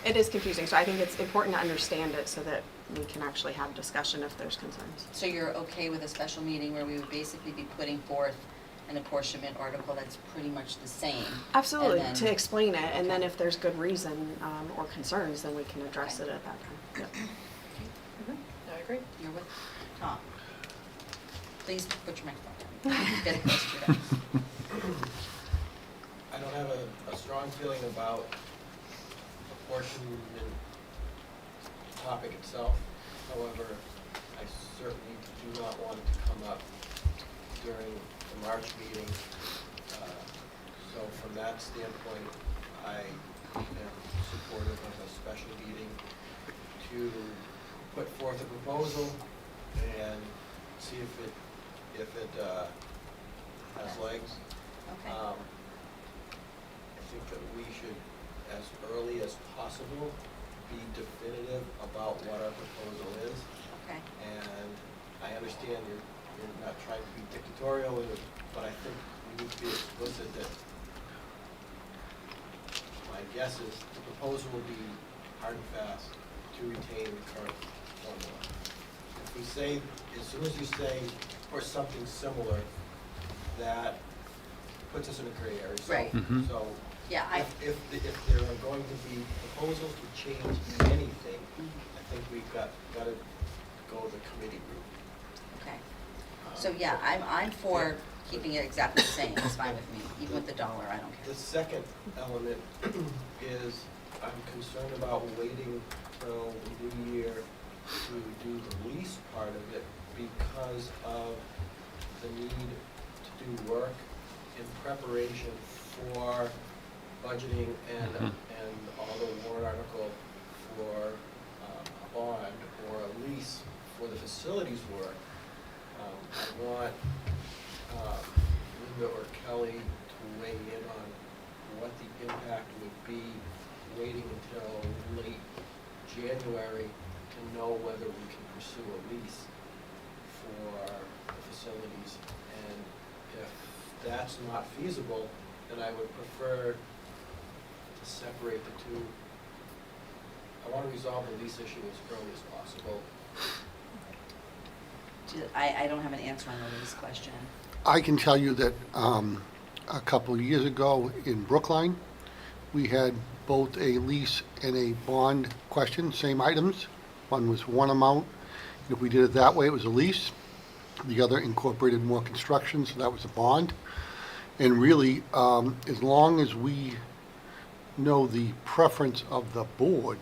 It is confusing. So I think it's important to understand it so that we can actually have discussion if there's concerns. So you're okay with a special meeting where we would basically be putting forth an apportionment article that's pretty much the same? Absolutely, And to then- explain it, and then if there's good reason or concerns, then we can address it at that time. Yep. I agree. You're with Tom. Please put your microphone down. Get it close to your mouth. I don't have a strong feeling about apportionment topic itself. However, I certainly do not want it to come up during the March meeting. So from that standpoint, I am supportive of a special meeting to put forth a proposal and see if it has legs. Okay. I think that we should, as early as possible, be definitive about what our proposal is. Okay. And I understand you're not trying to be dictatorial, but I think we need to be explicit that my guess is the proposal will be hard and fast to retain the current formula. If we say, as soon as you say, or something similar, that puts us in a gray area. So- Right. So Yeah, if there are going to be proposals to change anything, I think we've gotta go the committee route. okay. So, yeah, I'm for keeping it exactly the same, it's fine with me, even with the dollar, I don't care. The second element is I'm concerned about waiting till the new year to do the lease part of it because of the need to do work in preparation for budgeting and all the warrant article for a bond or a lease for the facilities work. I want Linda or Kelly to weigh in on what the impact would be waiting until late January to know whether we can pursue a lease for the facilities. And if that's not feasible, then I would prefer to separate the two. I want to resolve the lease issue as early as possible. I don't have an answer on the lease question. I can tell you that a couple of years ago in Brookline, we had both a lease and a bond question, same items. One was one amount. If we did it that way, it was a lease. The other incorporated more construction, so that was a bond. And really, as long as we know the preference of the board,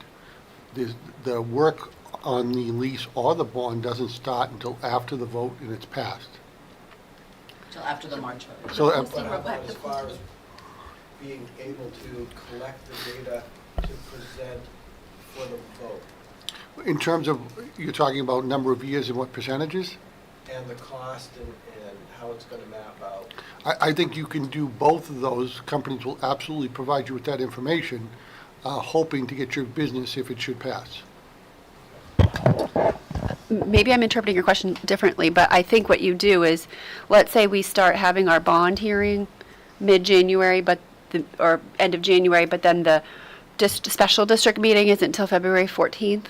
the work on the lease or the bond doesn't start until after the vote and it's passed. Till after the March vote. So, But how about as far as being able to collect the data to present for the vote? in terms of, you're talking about number of years and what percentages? And the cost and how it's gonna map out. I think you can do both of those. Companies will absolutely provide you with that information, hoping to get your business if it should pass. Maybe I'm interpreting your question differently, but I think what you do is, let's say we start having our bond hearing mid-January, or end of January, but then the special district meeting isn't until February 14th,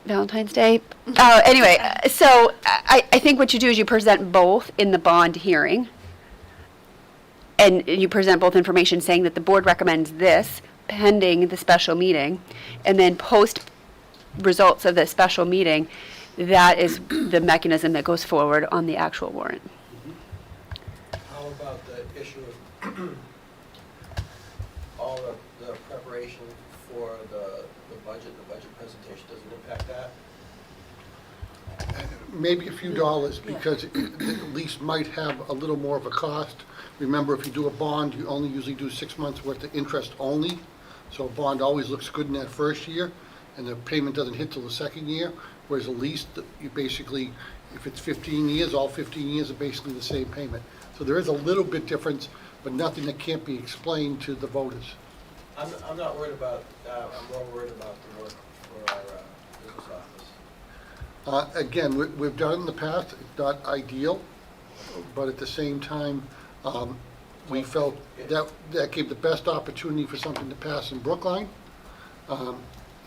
Valentine's Day. Anyway, so I think what you do is you present both in the bond hearing, and you present both information saying that the board recommends this pending the special meeting, and then post results of the special meeting, that is the mechanism that goes forward on the actual warrant. How about the issue of all the preparation for the budget presentation, does it impact that? Maybe a few dollars, because the lease might have a little more of a cost. Remember, if you do a bond, you only usually do 6 months worth of interest only. So a bond always looks good in that first year, and the payment doesn't hit till the second year. Whereas a lease, you basically, if it's 15 years, all 15 years are basically the same payment. So there is a little bit difference, but nothing that can't be explained to the voters. I'm not worried about that, I'm more worried about the work for our business office. Again, we've done it in the past, it's not ideal, but at the same time, we felt that gave the best opportunity for something to pass in Brookline.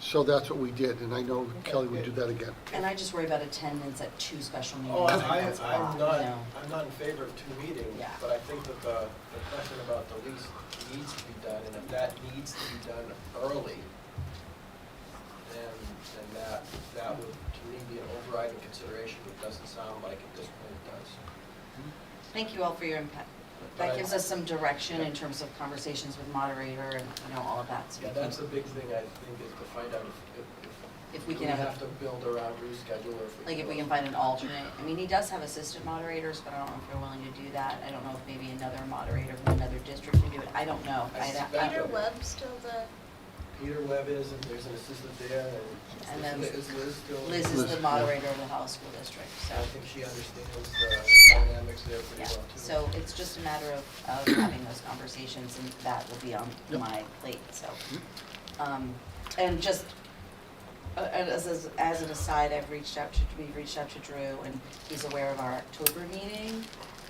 So that's what we did, and I know Kelly would do that again. And I just worry about attendance at 2 special meetings. Oh, I think that's a lot, you know. I'm not in favor of 2 meetings, Yeah. but I think that the question about the lease needs to be done, and if that needs to be done early, then that would, to me, be an overriding consideration, but it doesn't sound like at this point it does. Thank you all for your input. That gives us some direction in terms of conversations with moderator and, all of that. So Yeah, that's the big thing, I think, is to find out If we we can have to build around Drew's schedule, or if we can find an alternate. I mean, he does have assistant moderators, but I don't know if they're willing to do that. I don't know if maybe another moderator from another district can do it. I don't know. I suspect Peter that- Webb still the? Peter Webb is, and there's an assistant there, And and then is Liz still? Liz is the moderator of the Hollis School District, so. I think she understands the dynamics there pretty Yeah, well, too. so it's just a matter of having those conversations, and that will be on my plate, so. And just, as an aside, we reached out to Drew, and he's aware of our October meeting.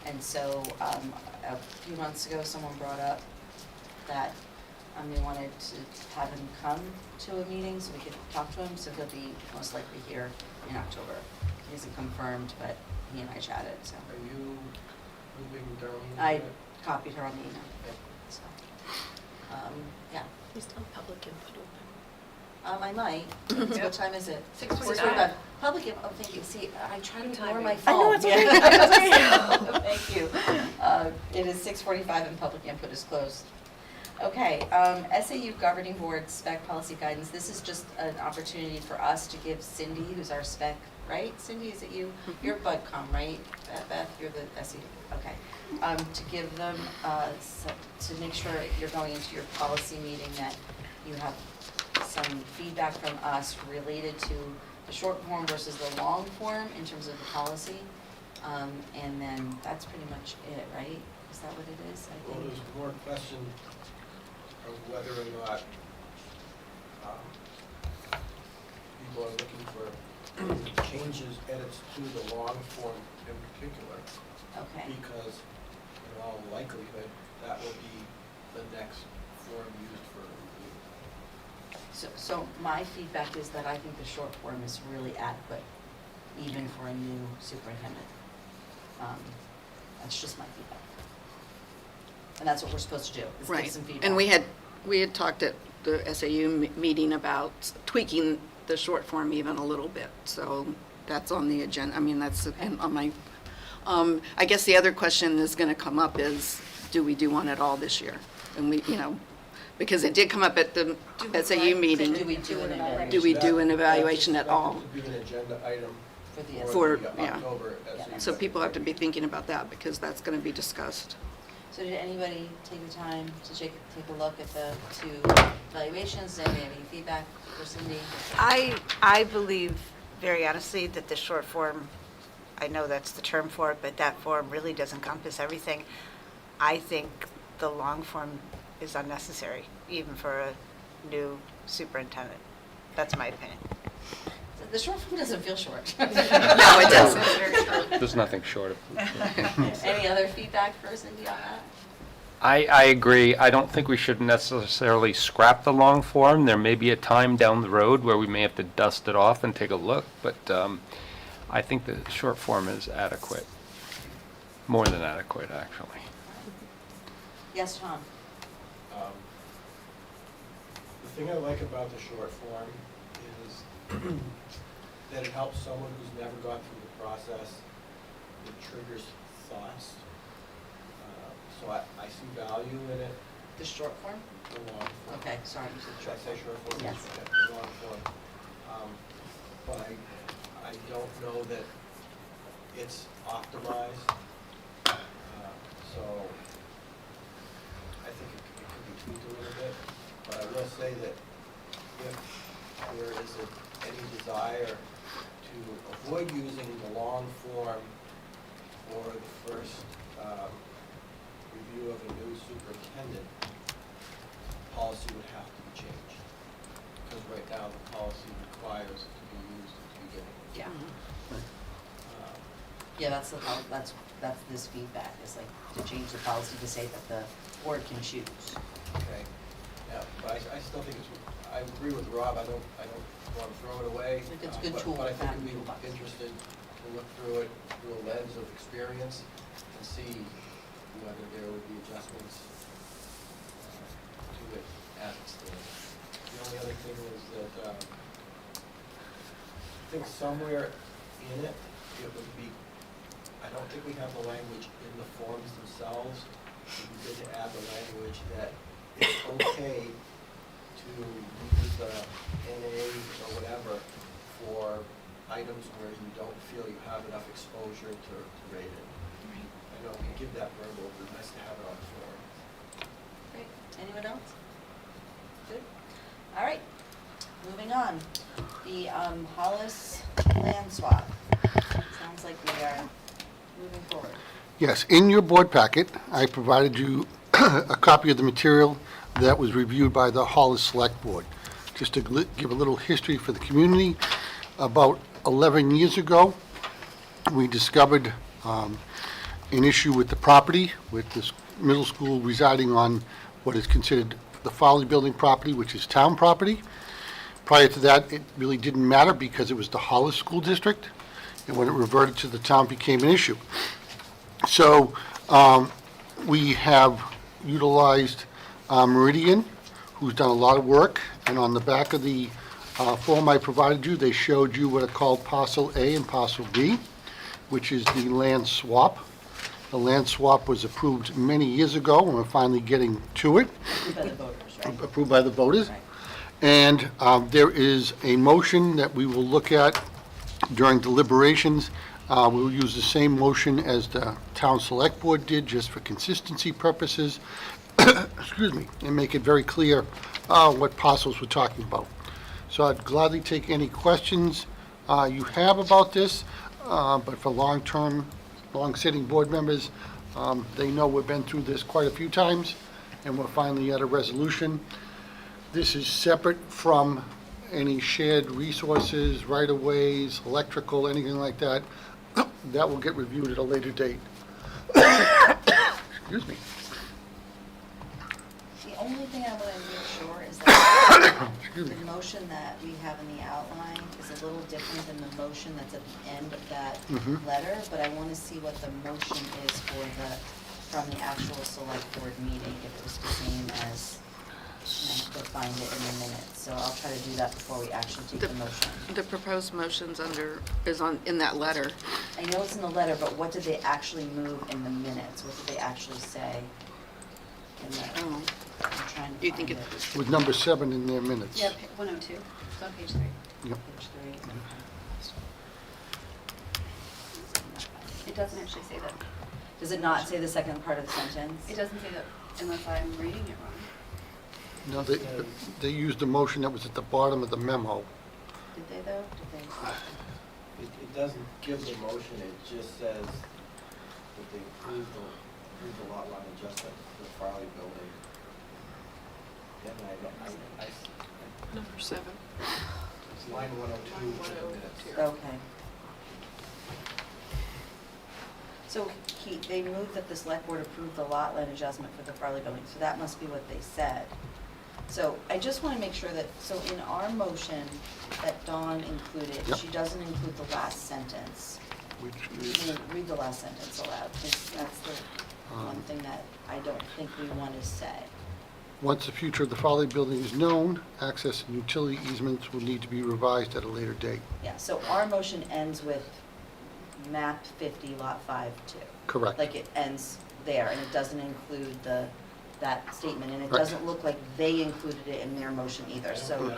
And so, a few months ago, someone brought up that, we wanted to have him come to a meeting so we could talk to him, so he'll be most likely here in October. He hasn't confirmed, but he and I chatted, so. Are you moving Darlene? I copied her on the email, so. input open? I might. What time is it? 6:45. Public input, oh, thank you. See, I try to Good ignore timing. my I phone. know, it's okay. Yeah. Thank you. It is 6:45 and public input is closed. Okay, SAU Governing Board Spec Policy Guidance. This is just an opportunity for us to give Cindy, who's our spec, right? Cindy, is it you? You're BudCom, right? Beth, you're the SAU, okay. To give them, to make sure you're going into your policy meeting that you have some feedback from us related to the short form versus the long form in terms of the policy. And then that's pretty much it, right? Is that what it is? I Well, think. there's more question of whether or not people are looking for changes, edits to the long form in particular. Okay. Because in all likelihood, that will be the next form used for review. So my feedback is that I think the short form is really adequate, even for a new superintendent. That's just my feedback. And that's what we're supposed to do, is give Right. some feedback. And we had talked at the SAU meeting about tweaking the short form even a little bit. So that's on the agenda. I mean, that's on my, I guess the other question is going to come up is, do we do one at all this year? And we, because it did come up at the SAU meeting. Do we do an evaluation? Do we do an evaluation at all? That is expected to be an agenda item For the For- the yeah. October Yeah. SAU. So people have to be thinking about that because that's going to be discussed. So did anybody take the time to take a look at the two evaluations? Did anybody have any feedback for Cindy? I believe, very honestly, that the short form, I know that's the term for it, but that form really does encompass everything. I think the long form is unnecessary, even for a new superintendent. That's my opinion. The short form doesn't feel short. No, it doesn't. There's nothing short of. Any other feedback for Cindy on that? I agree. I don't think we should necessarily scrap the long form. There may be a time down the road where we may have to dust it off and take a look, but I think the short form is adequate. More than adequate, actually. Yes, Tom? The thing I like about the short form is that it helps someone who's never gone through the process. It triggers thoughts. So I see value in it. The short form? The long form. Okay, sorry, you said Should short I say short form? Yes. Yeah, the long form. But I don't know that it's optimized. So I think it could be tweaked a little bit. But I will say that if there is any desire to avoid using the long form for the first review of a new superintendent, policy would have to be changed. Because right now, the policy requires it to be used at the beginning. Yeah. Um, Yeah, that's this feedback, is like to change the policy to say that the board can choose. Okay, yeah, but I still think I agree with Rob, I don't want to throw it away. I think it's a good tool But I to have think in we'd the be toolbox. interested to look through it through a lens of experience and see whether there would be adjustments to it as it stands. The only other thing is that I think somewhere in it, it would be, I don't think we have the language in the forms themselves. It would be good to add the language that it's okay to use the NA or whatever for items where you don't feel you have enough exposure to rate it. I know we can give that verbal, but it's nice to have it on the form. Great. Anyone else? Good. All right. Moving on. The Hollis land swap. Sounds like we are moving forward. Yes, in your board packet, I provided you a copy of the material that was reviewed by the Hollis Select Board. Just to give a little history for the community, about 11 years ago, we discovered an issue with the property, with this middle school residing on what is considered the Foley Building property, which is town property. Prior to that, it really didn't matter because it was the Hollis School District, and when it reverted to the town, it became an issue. So we have utilized Meridian, who's done a lot of work, and on the back of the form I provided you, they showed you what are called parcel A and parcel B, which is the land swap. The land swap was approved many years ago, and we're finally getting to it. Approved by the voters, right? Approved by the voters. Right. And there is a motion that we will look at during deliberations. We will use the same motion as the town select board did, just for consistency purposes, excuse me, and make it very clear what parcels we're talking about. So I'd gladly take any questions you have about this, but for long-term, long-sitting board members, they know we've been through this quite a few times, and we're finally at a resolution. This is separate from any shared resources, right-of-ways, electrical, anything like that. That will get reviewed at a later date. Excuse me. The only thing I want to make sure is that the motion that we have in the outline is a little different than the motion that's at the end of that letter, but I want to see what the motion is from the actual select board meeting, if it was the same as, I have to find it in the minutes, so I'll try to do that before we actually take the motion. The proposed motion's in that letter. I know it's in the letter, but what did they actually move in the minutes? What did they actually say in the, I'm trying to You think find it- it. With number 7 in their minutes. Yep, 102, it's on page 3. Yep. Page 3, okay. It doesn't actually say that. Does it not say the second part of the sentence? It doesn't say that unless I'm reading it wrong. No, they used the motion that was at the bottom of the memo. Did they though? Did they? It doesn't give the motion, it just says that they approved the lot line adjustment for the Farley building. And Number 7. it's line 102 in the minutes. Okay. So they moved that the select board approved the lot line adjustment for the Farley building, so that must be what they said. So I just want to make sure that, so in our motion that Dawn included, Yep. she doesn't include the last sentence. Which You is, can read the last sentence aloud, because that's the one thing that I don't think we want to say. once the future of the Folly Building is known, access and utility easements will need to be revised at a later date. Yeah, so our motion ends with map 50, lot 5, 2. Correct. Like it ends there, and it doesn't include that statement, and it Right. doesn't look like they included it in their motion either, so I don't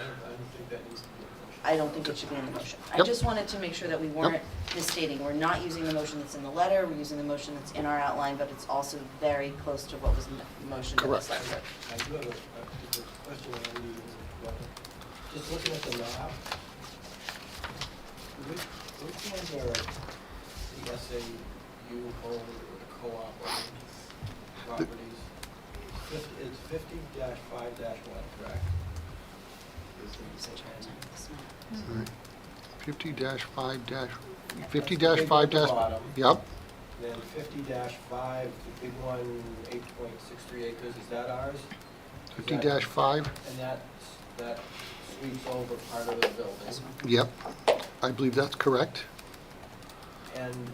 think that needs to be a motion. I don't think it should be in the motion. I Yep. just wanted to make sure that we weren't misstating, we're not using the motion that's in the letter, we're using the motion that's in our outline, but it's also very close to what was in the motion that was Correct. left. I do have a question, Andy, just looking at the map, which ones are the SAU owned or the co-op owned properties? It's 50-5-1, correct? Right. 50-5 dash, Yeah. 50-5 dash, Bottom. yep, Then 50-5, the big one, 8.63 acres, is that ours? Is that- 50-5, And that sweeps over part of the building. This one. yep, I believe that's correct. And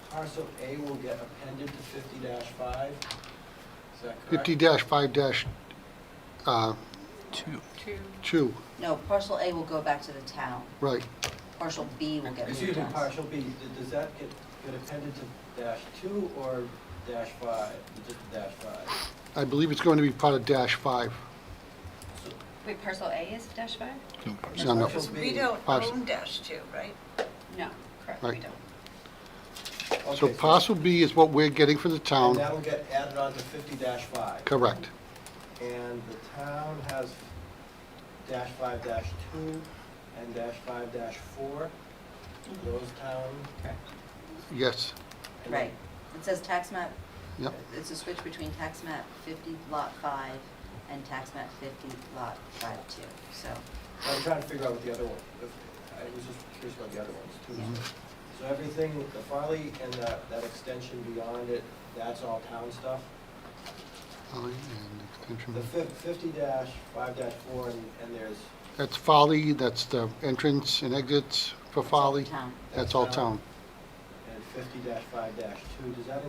parcel A will get appended to 50-5, is that correct? 50-5 dash, 2, No, parcel A will go back to the town, right. parcel B will get moved Excuse me, on. partial B, does that get appended to -2 or -5, just -5? I believe it's going to be part of dash 5. Wait, parcel A is dash 5? No, no, Parcel B. We don't Parcel- own -2, right? No, correct, we Right. don't. So Okay, parcel B is what we're getting for the And town, that'll get added on to 50-5. correct. And the town has -5-2 and -5-4, those town. Yes, Right, it says tax map, yep, it's a switch between tax map 50 lot 5 and tax map 50 lot 5-2, so. I'm trying to figure out what the other one, I was just curious about the other ones too. So everything, the Farley and that extension beyond it, that's all town stuff? Folly and extension. The 50-5-4 and there's, That's Folly, that's the entrance and exits for Folly, Town. that's all town. and 50-5-2, does that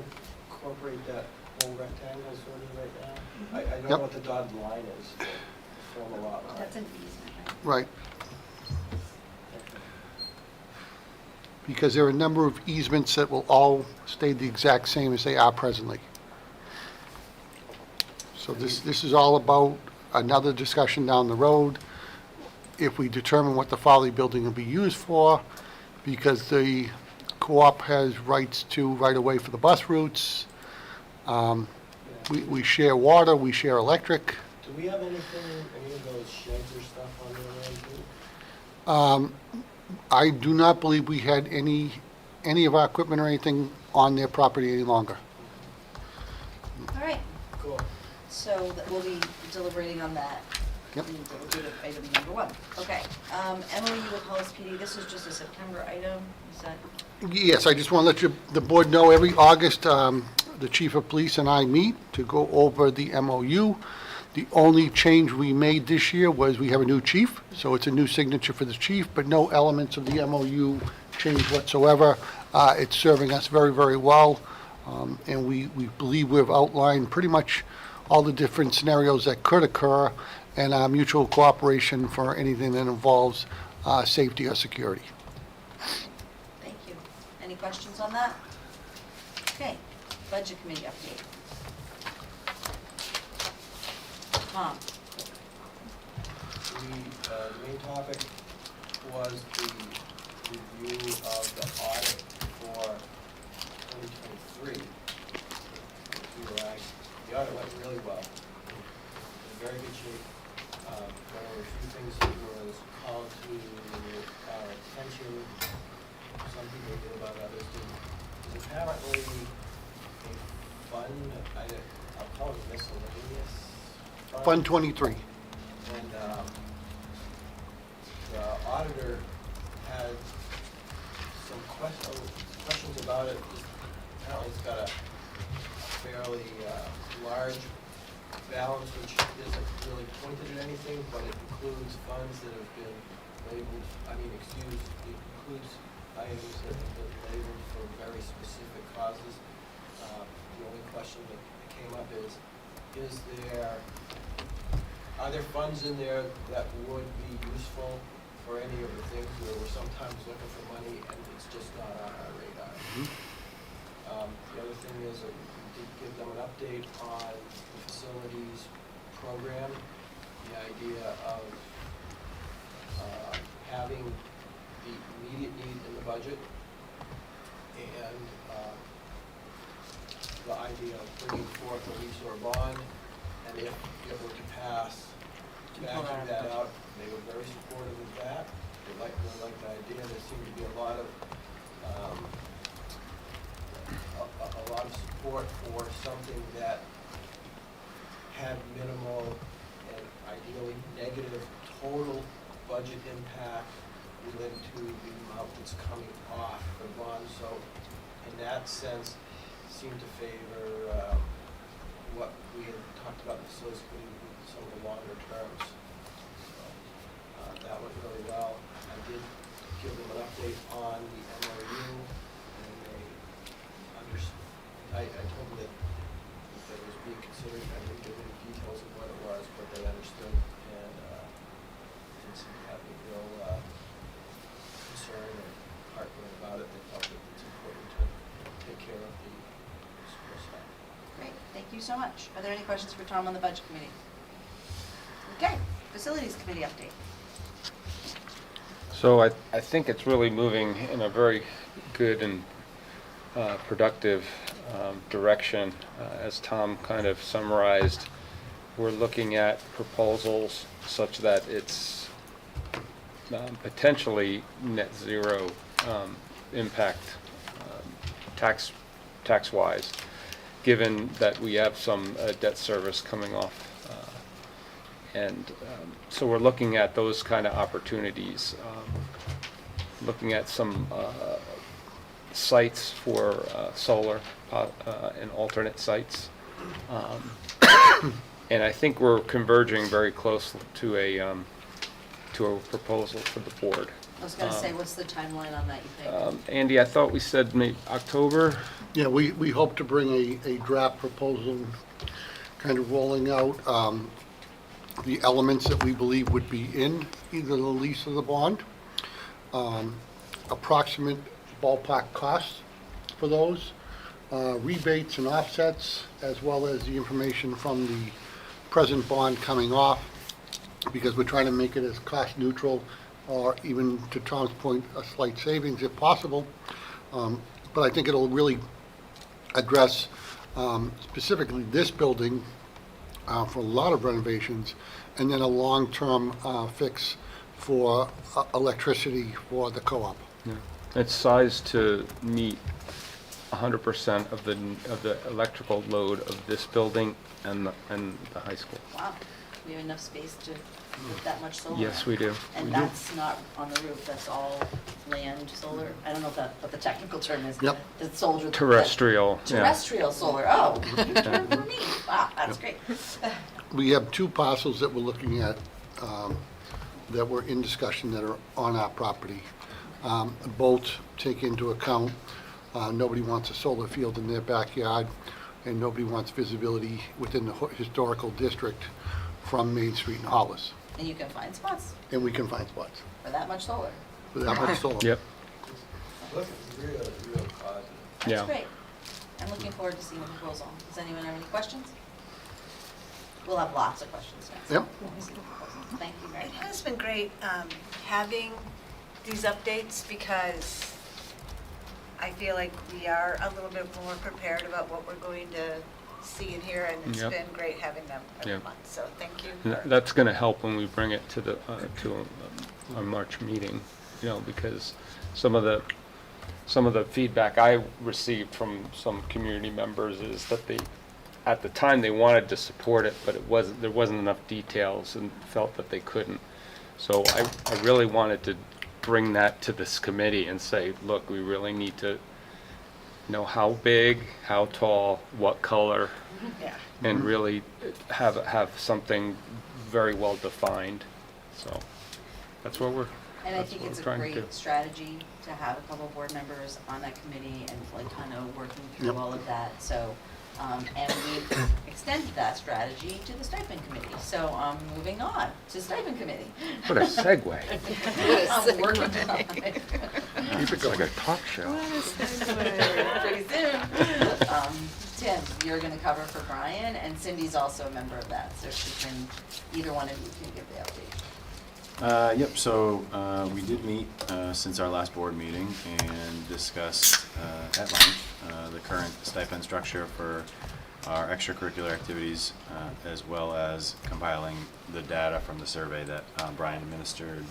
incorporate that whole rectangle sort of right now? I don't Yep. know what the dotted line is. form a lot line. That's an easement, right? Right. Because there are a number of easements that will all stay the exact same as they are presently. So this is all about another discussion down the road, if we determine what the Folly Building will be used for, because the co-op has rights to right-of-way for the bus routes. We share water, we share electric. Do we have anything, any of those sheds or stuff on there, right? I do not believe we had any of our equipment or anything on their property any longer. All right, Cool. so we'll be deliberating on that. Yep. And we'll do it item number 1. Okay, MOU with Hollis PD, this is just a September item, is that? Yes, I just want to let the board know, every August, the chief of police and I meet to go over the MOU. The only change we made this year was we have a new chief, so it's a new signature for the chief, but no elements of the MOU changed whatsoever. It's serving us very, very well, and we believe we've outlined pretty much all the different scenarios that could occur, and mutual cooperation for anything that involves safety or security. Thank you. Any questions on that? Okay, budget committee update. Tom? The main topic was the review of the audit for 2023. The audit went really well, in very good shape. There were a few things that was called to our attention. Some people did, about others didn't. There's apparently a fund, I'll call it miscellaneous Fund 23. and the auditor had some questions about it. Apparently it's got a fairly large balance, which isn't really pointed at anything, but it includes funds that have been labeled, it includes items that have been labeled for very specific causes. The only question that came up is are there funds in there that would be useful for any of the things where we're sometimes looking for money and it's just not on our radar? The other thing is that we did give them an update on the facilities program, the idea of having the immediate need in the budget, and the idea of bringing forth a lease or a bond, and if it were to pass, backing that out. They were very supportive of that. They really liked the idea. There seemed to be a lot of support for something that had minimal and ideally negative total budget impact related to the amount that's coming off the bond. So in that sense, seemed to favor what we had talked about in the facilities committee with some of the longer terms. So that went really well. I did give them an update on the MOU, and they I told them that it was being considered. I didn't give any details of what it was, but they understood and didn't seem to have any real concern or heartburn about it. They felt that it's important to take care of the school staff. Great, thank you so much. Are there any questions for Tom on the budget committee? Okay, facilities committee update. So I think it's really moving in a very good and productive direction. As Tom kind of summarized, we're looking at proposals such that it's potentially net zero impact tax-wise, given that we have some debt service coming off. And so we're looking at those kind of opportunities, looking at some sites for solar and alternate sites. And I think we're converging very close to a proposal for the board. I was going to say, what's the timeline on that, you think? Andy, I thought we said maybe October? Yeah, we hope to bring a draft proposal kind of rolling out the elements that we believe would be in either the lease or the bond, approximate ballpark costs for those, rebates and offsets, as well as the information from the present bond coming off, because we're trying to make it as cost neutral, or even, to Tom's point, a slight savings if possible. But I think it'll really address specifically this building for a lot of renovations, and then a long-term fix for electricity for the co-op. It's sized to meet 100% of the electrical load of this building and the high school. Wow, we have enough space to put that much solar? Yes, we do. And We do. that's not on the roof, that's all land solar? I don't know what the technical term is. Yep. The solar. Terrestrial, yeah. Terrestrial solar, oh, new term for me. Wow, that's great. We have two parcels that we're looking at that were in discussion that are on our property. Both take into account, nobody wants a solar field in their backyard, and nobody wants visibility within the historical district from Main Street and Hollis. And you can find spots And we can find spots for that much solar. for that much solar. Yep. Look, it's real positive. Yeah. That's great. I'm looking forward to seeing the proposal. Does anyone have any questions? We'll have lots of questions next. Yep. when we see the proposal. Thank you very It much. has been great having these updates, because I feel like we are a little bit more prepared about what we're going to see and hear, and it's Yep. been great having them every Yep. month, so thank you. And for- that's going to help when we bring it to the, our March meeting, because some of the feedback I received from some community members is that at the time, they wanted to support it, but there wasn't enough details and felt that they couldn't. So I really wanted to bring that to this committee and say, look, we really need to know how big, how tall, what color, Yeah. and really have something very well defined. So that's what we're And I that's think what it's we're a trying to do. great strategy to have a couple board members on that committee and like kind of working through Yep. all of that, so. And we've extended that strategy to the stipend committee, so pretty on to stipend committee. What a segue. I'm working on it. Keep it going. Like a talk show. Pretty soon. Tim, you're gonna cover for Brian, and Cindy's also a member of that, so she can, either one of you can give the update. Yep, so we did meet since our last board meeting and discussed at length the current stipend structure for our extracurricular activities, as well as compiling the data from the survey that Brian administered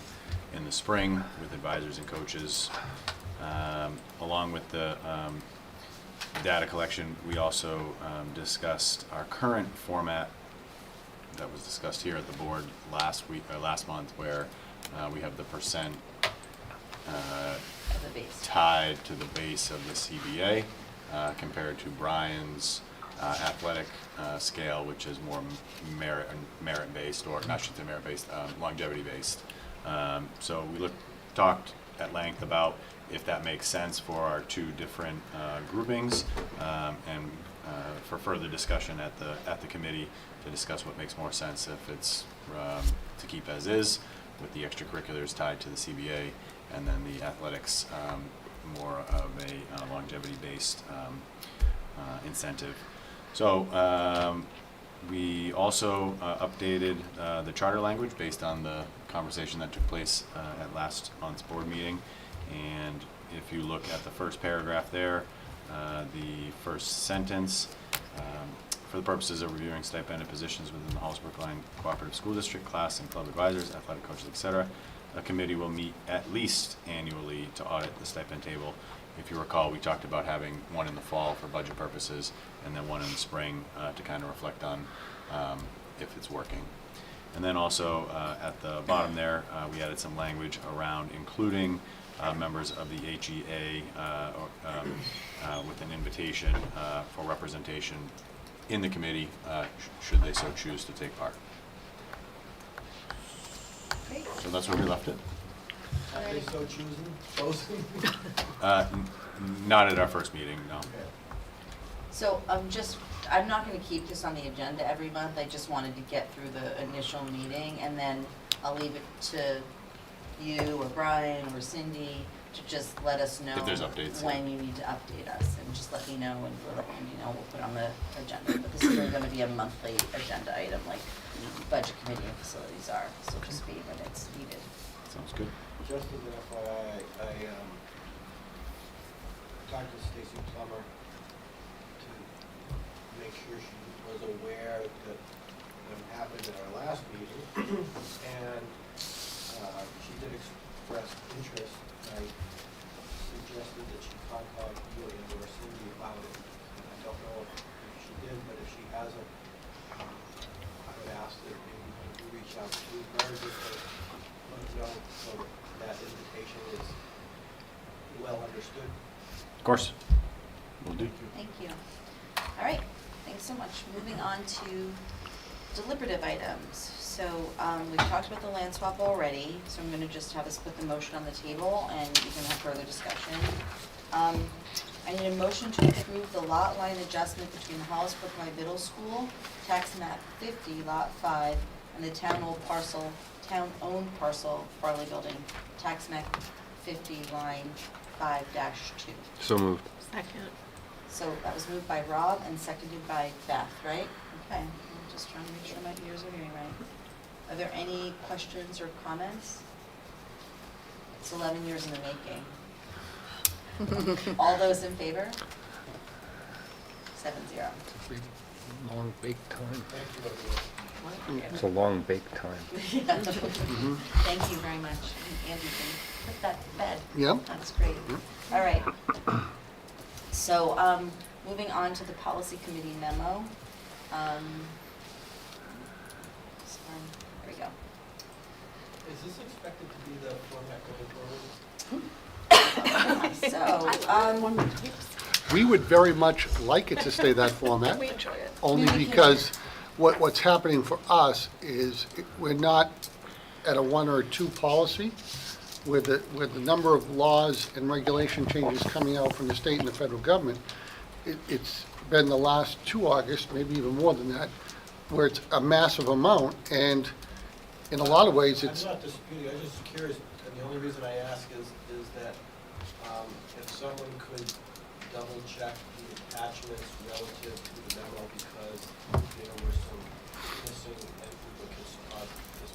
in the spring with advisors and coaches. Along with the data collection, we also discussed our current format that was discussed here at the board last month, where we have the percent Of the base. tied to the base of the CBA compared to Brian's athletic scale, which is more merit-based, or not should say merit-based, longevity-based. So we talked at length about if that makes sense for our two different groupings, and for further discussion at the committee to discuss what makes more sense, if it's to keep as is with the extracurriculars tied to the CBA, and then the athletics more of a longevity-based incentive. So we also updated the charter language based on the conversation that took place at last month's board meeting. And if you look at the first paragraph there, the first sentence, for the purposes of reviewing stipended positions within the Hollis Brookline Cooperative School District, class and club advisors, athletic coaches, etc., a committee will meet at least annually to audit the stipend table. If you recall, we talked about having one in the fall for budget purposes, and then one in the spring to kind of reflect on if it's working. And then also at the bottom there, we added some language around including members of the HEA with an invitation for representation in the committee should they so choose to take part. Great. So that's where we left it. Are they so choosing? Not at our first meeting, no. So, just I'm not gonna keep this on the agenda every month, I just wanted to get through the initial meeting, and then I'll leave it to you or Brian or Cindy to just let us know If there's updates, yeah. when you need to update us, and just let me know, and we'll let you know, we'll put it on the agenda. But this isn't gonna be a monthly agenda item like budget committee and facilities are, so just be when it's needed. Sounds good. Just as an FYI, I talked to Stacy Plummer to make sure she was aware that what happened at our last meeting, and she did express interest. I suggested that she contact you and or Cindy about it. And I don't know if she did, but if she hasn't, I would ask that maybe you reach out to her just to let her know so that invitation is well understood. Of course. Will do. Thank you. All right, thanks so much. Moving on to deliberative items. So we've talked about the land swap already, so I'm gonna just have us put the motion on the table and we can have further discussion. I need a motion to approve the lot line adjustment between the Hollis Brook High Middle School, tax map 50, lot 5, and the town-owned parcel, Farley Building, tax map 50, line 5-2. So moved. Second. So that was moved by Rob and seconded by Beth, right? Okay, I'm just trying to make sure my ears are hearing right. Are there any questions or comments? It's 11 years in the making. All those in favor? 7-0. Long baked time. Thank you, everyone. It's a long baked time. Yeah. Thank you very much. Andy can put that to bed. Yep. That's great. All right. So, moving on to the policy committee memo. There we go. Is this expected to be the format going forward? So, We would very much like it to stay that format. We enjoy it. Only because what's happening for us is we're not at a 1 or 2 policy. With the number of laws and regulation changes coming out from the state and the federal government, it's been the last 2 August, maybe even more than that, where it's a massive amount, and in a lot of ways, it's, I'm not disputing, I'm just curious, and the only reason I ask is that if someone could double check the attachments relative to the memo, because there were some missing and duplicate spots this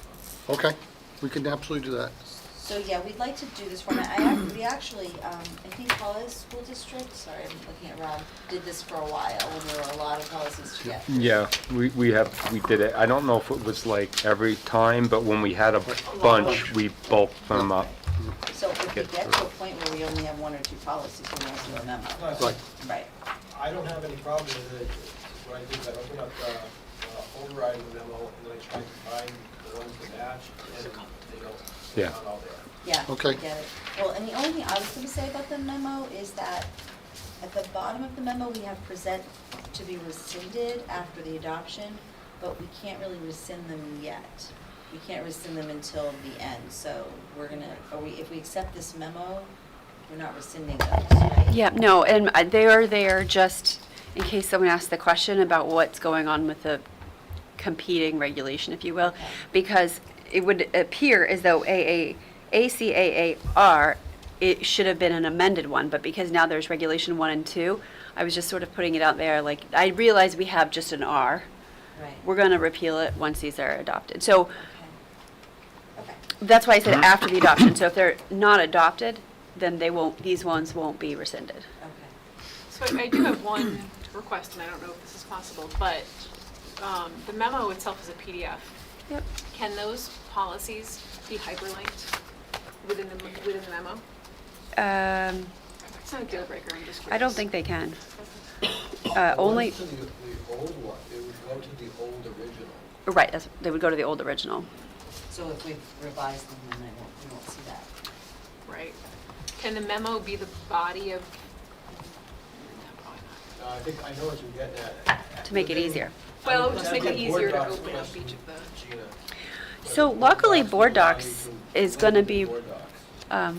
month. okay, we can absolutely do that. So, yeah, we'd like to do this format. We actually, I think Hollis School District, sorry, I'm looking at Rob, did this for a while, when there were a lot of policies to get. Yeah, we did it. I don't know if it was like every time, but when we had a bunch, we bulked them up. So if we get to a point where we only have 1 or 2 policies, we won't do a memo. Right. Right. I don't have any problem with it. What I did is I opened up overriding the memo, and then I tried to find the ones that match, and they don't, Yeah. they're not all there. Yeah, I Okay. get it. Well, and the only thing I was gonna say about the memo is that at the bottom of the memo, we have present to be rescinded after the adoption, but we can't really rescind them yet. We can't rescind them until the end, so we're gonna, if we accept this memo, we're not rescinding those, right? Yeah, no, and they are there just in case someone asks the question about what's going on with the competing regulation, if you will, because it would appear as though ACAAR, it should have been an amended one, but because now there's regulation 1 and 2, I was just sort of putting it out there, like, I realize we have just an R. Right. We're going to repeal it once these are adopted. So Okay. that's why I said after the adoption. So if they're not adopted, then these ones won't be rescinded. Okay. So I do have one request, and I don't know if this is possible, but the memo itself is a PDF. Yep. Can those policies be hyperlinked within the memo? It's not a deal breaker, I'm just curious. I don't think they can. The Only, ones to the old one, it would go to the old original. right, they would go to the old original. So if we revise them, then we won't see that. Right. Can the memo be the body of? I think I know what you're getting at. To make it easier. Well, I just would make it have board easier to docs open up question, each of the. Gina. So luckily, Board Docs is going to be, Board docs.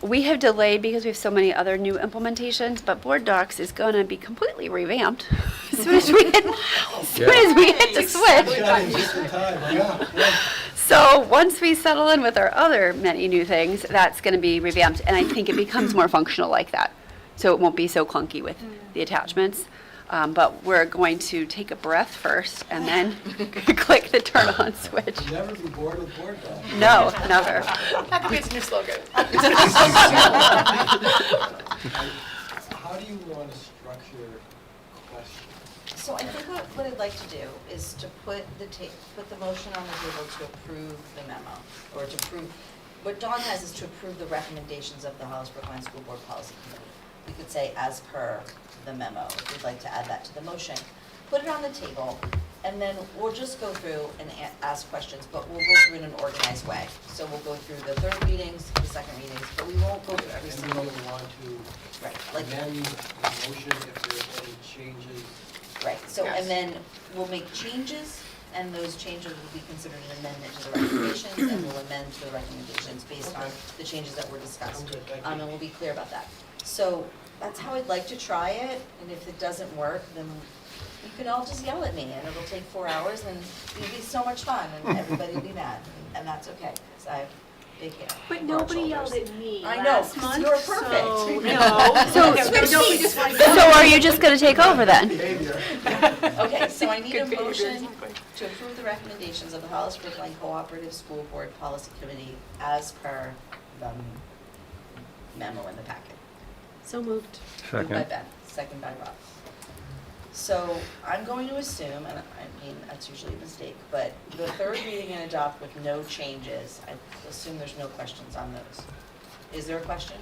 we have delayed because we have so many other new implementations, but Board Docs is gonna be completely revamped as soon as we hit, the switch. Just in time, yeah. So once we settle in with our other many new things, that's going to be revamped, and I think it becomes more functional like that. So it won't be so clunky with the attachments. But we're going to take a breath first and then click the turn on switch. Never be bored with Board Docs. No, never. That could be its new slogan. How do you want to structure questions? So I think what I'd like to do is to put the motion on the table to approve the memo, or to approve, what Dawn has is to approve the recommendations of the Hollis Brookline School Board Policy Committee. We could say as per the memo, if we'd like to add that to the motion. Put it on the table, and then we'll just go through and ask questions, but we'll go through in an organized way. So we'll go through the third readings, the second readings, but we won't go through every And single. we want to Right, like, amend the motion if there's any changes. right, so, Yes. and then we'll make changes, and those changes will be considered an amendment to the recommendations, and we'll amend to the recommendations based on Okay. the changes that were discussed. Sounds good, thank you. And we'll be clear about that. So that's how I'd like to try it, and if it doesn't work, then you can all just yell at me, and it'll take 4 hours, and it'll be so much fun, and everybody will be mad, and that's okay, because I have big hair. But and broad nobody yelled shoulders. at me I know, last 'cause month, you were perfect. so No. no. So- No, don't we just want to- So are you just going to take over then? Behavior. Okay, so I need a Good behavior, motion exactly. to approve the recommendations of the Hollis Brookline Cooperative School Board Policy Committee as per the memo in the packet. So moved. Moved by Ben, second by Rob. So I'm going to assume, and I mean, that's usually a mistake, but the third reading and adopt with no changes, I assume there's no questions on those. Is there a question?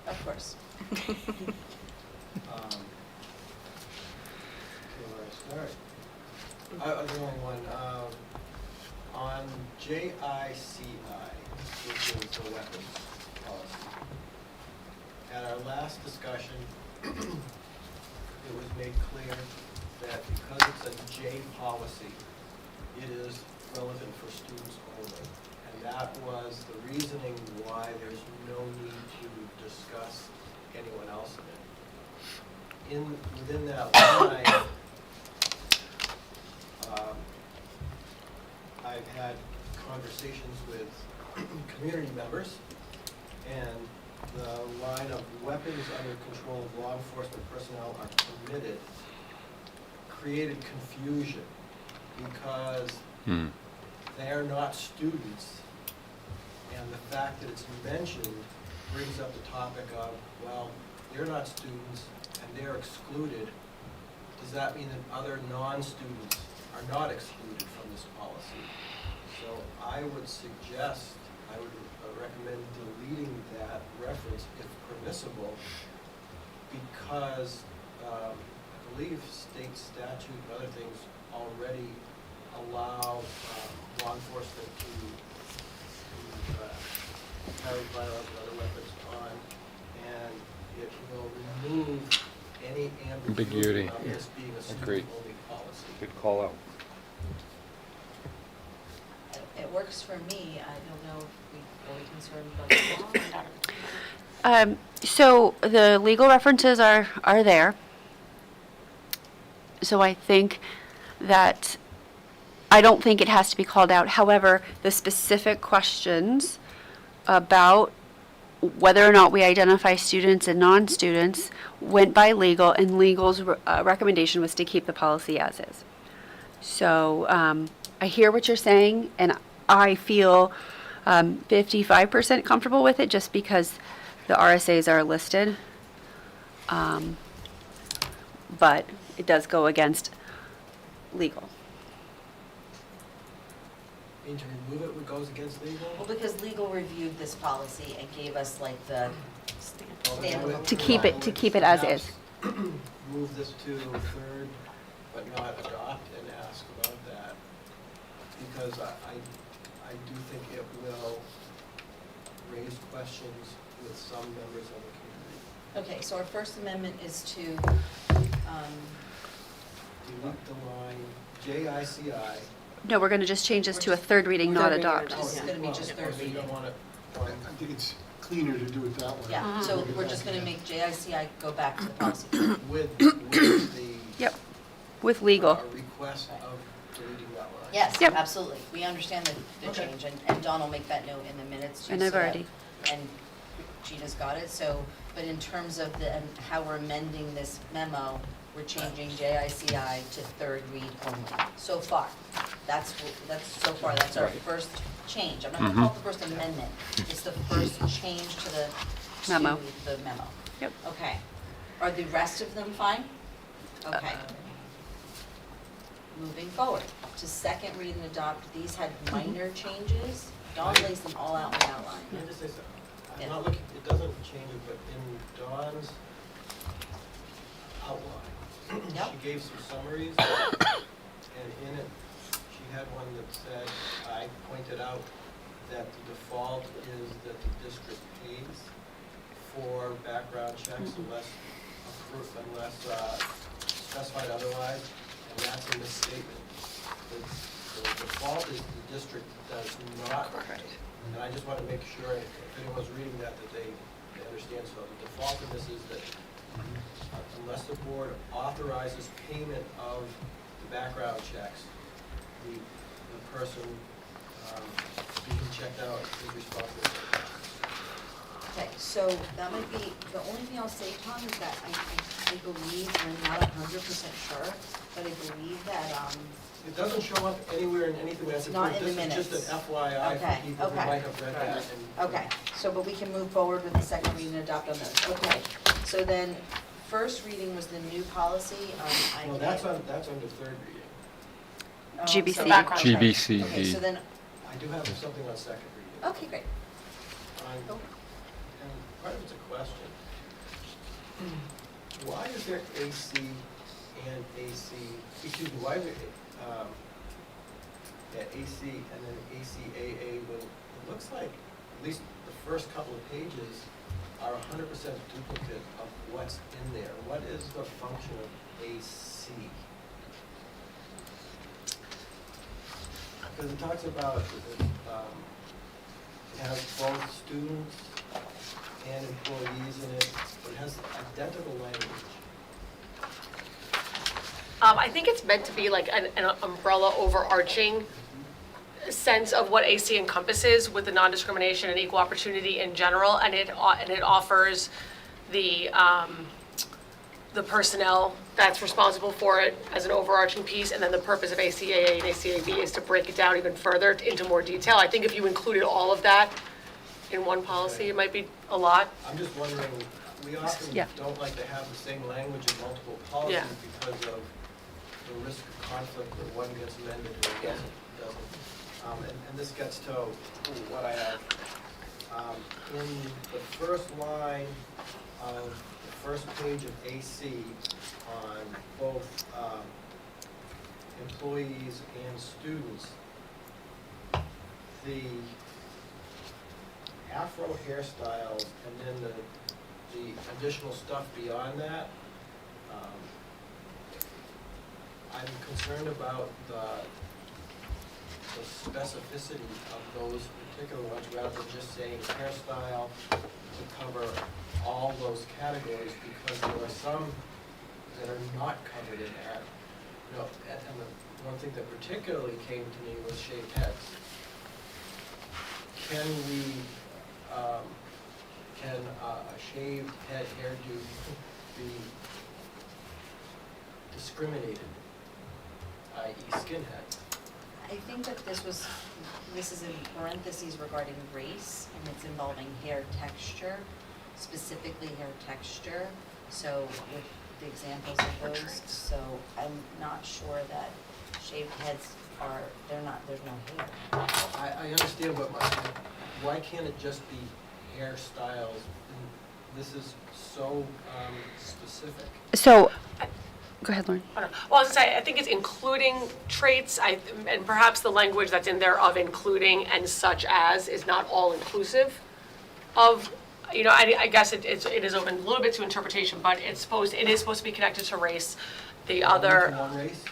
Of course. Okay, where do I start? The only one, on JICI, which is the weapons policy. At our last discussion, it was made clear that because it's a J policy, it is relevant for students only. And that was the reasoning why there's no need to discuss anyone else in it. Within that line, I've had conversations with community members, and the line of weapons under control of law enforcement personnel are permitted created confusion because they are not students, and the fact that it's mentioned brings up the topic of, well, they're not students and they're excluded. Does that mean that other non-students are not excluded from this policy? So I would suggest, I would recommend deleting that reference if permissible, because I believe state statute and other things already allow law enforcement to carry firearms and other weapons on, and it will remove any ambiguity Ambiguity. of this being a Agreed. student-only policy. Good call out. It works for me. I don't know if are we concerned about the law? So the legal references are there. So I think that, I don't think it has to be called out. However, the specific questions about whether or not we identify students and non-students went by legal, and legal's recommendation was to keep the policy as is. So I hear what you're saying, and I feel 55% comfortable with it just because the RSAs are listed. But it does go against legal. Mean to remove it, what goes against legal? Well, because legal reviewed this policy and gave us like the standalone. To keep it as is. Move this to third, but not adopt, and ask about that, because I do think it will raise questions with some members of the community. Okay, so our First Amendment is to, Delete the line JICI. No, we're going to just change this to a third reading, not adopt. This is gonna be just third So you reading. don't want it, I think it's cleaner to do it that way. Yeah, so Make it we're back just gonna again. make JICI go back to the policy committee. With the Yep, with legal. request of deleting that line. Yes, Yep. absolutely. We understand the Okay. change, and Dawn will make that note in the minutes too. And I've so that- already- And Gina's got it, so, but in terms of and how we're amending this memo, we're changing JICI to third read only, so far. That's our first change. I'm not gonna call it the first amendment, it's the first change to the Memo. memo. Yep. Okay. Are the rest of them fine? Okay. Moving forward, to second read and adopt, these had minor changes. Dawn lays them all out in the outline. Can I just say something? Yeah. I'm not looking, it doesn't change it, but in Dawn's outline, Yep. she gave some summaries, and in it, she had one that said, I pointed out that the default is that the district pays for background checks unless specified otherwise, and that's a misstatement. The default is the district does not pay. And I just want to make sure, if anyone's reading that they understand. So the default in this is that unless the board authorizes payment of the background checks, the person being checked out is responsible for the cost. Okay, so that might be, the only thing I'll say, Tom, is that I believe, and I'm not 100% sure, but I believe that, It doesn't show up anywhere in anything that's Not in the This is just minutes. an FYI Okay, for people who okay. might have read that. and- okay, so, but we can move forward with the second reading and adopt on those. Okay, so then, first reading was the new policy, No, that's under third reading. GBC. So Background check. Okay, GBCD. so then, I do have something on second reading. okay, great. And part of it's a question. Why is there AC and AC, excuse me, why is there, AC and then ACAA when it looks like at least the first couple of pages are 100% duplicate of what's in there. What is the function of AC? Because it talks about, it has both students and employees in it, but it has identical language. I think it's meant to be like an umbrella overarching sense of what AC encompasses with the non-discrimination and equal opportunity in general, and it offers the personnel that's responsible for it as an overarching piece, and then the purpose of ACAA and ACAB is to break it down even further into more detail. I think if you included all of that in one policy, it might be a lot. I'm just wondering, we often Yeah. don't like to have the same language in multiple policies Yeah. because of the risk of conflict where one gets amended and one doesn't. And this gets to what I have. In the first line of the first page of AC on both employees and students, the afro hairstyles and then the additional stuff beyond that, I'm concerned about the specificity of those particular ones rather than just saying hairstyle to cover all those categories, because there are some that are not covered in that. You know, and the one thing that particularly came to me was shaved heads. Can a shaved head hairdo be discriminated, i.e. skinhead? I think that this is in parentheses regarding race, and it's involving hair texture, specifically hair texture, so with the examples of those, so I'm not sure that shaved heads there's no hair. I understand, but why can't it just be hairstyles? This is so specific. So, go ahead, Lauren. I don't know. Well, I was gonna say, I think it's including traits, and perhaps the language that's in there of including and such as is not all inclusive of, I guess it is open a little bit to interpretation, but it is supposed to be connected to race. The other, One race?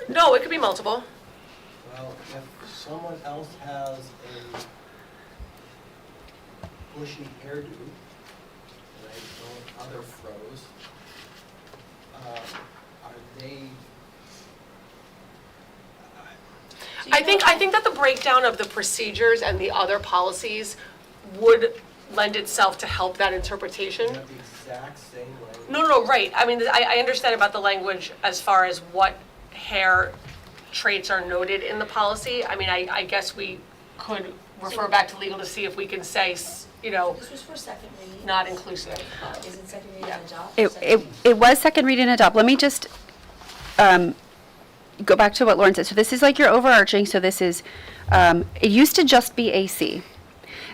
no, it could be multiple. Well, if someone else has bushy hairdo, and I know other fros, are they? I think that the breakdown of the procedures and the other policies would lend itself to help that interpretation. Have the exact same language? No, right. I mean, I understand about the language as far as what hair traits are noted in the policy. I mean, I guess we could refer back to legal to see if we can say, This was for second reading. not inclusive. Is it second reading and adopt? It was second read and adopt. Let me just go back to what Lauren said. So this is like your overarching, so this is, it used to just be AC.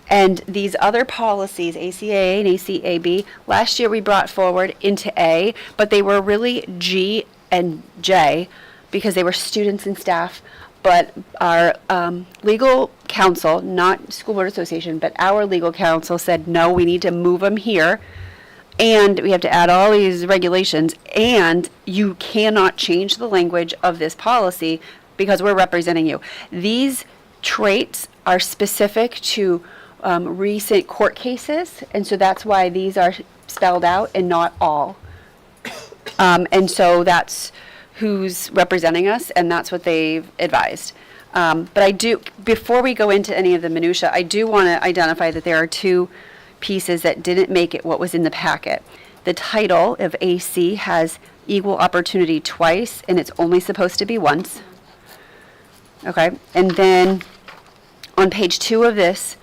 And these other policies, ACA and ACAB, last year we brought forward into A, but they were really G and J because they were students and staff. But our legal counsel, not School Board Association, but our legal counsel said, no, we need to move them here. And we have to add all these regulations. And you cannot change the language of this policy because we're representing you. These traits are specific to recent court cases. And so that's why these are spelled out and not all. And so that's who's representing us, and that's what they've advised. But I do, before we go into any of the minutia, I do want to identify that there are two pieces that didn't make it what was in the packet. The title of AC has equal opportunity twice, and it's only supposed to be once. Okay, and then on page 2 of this,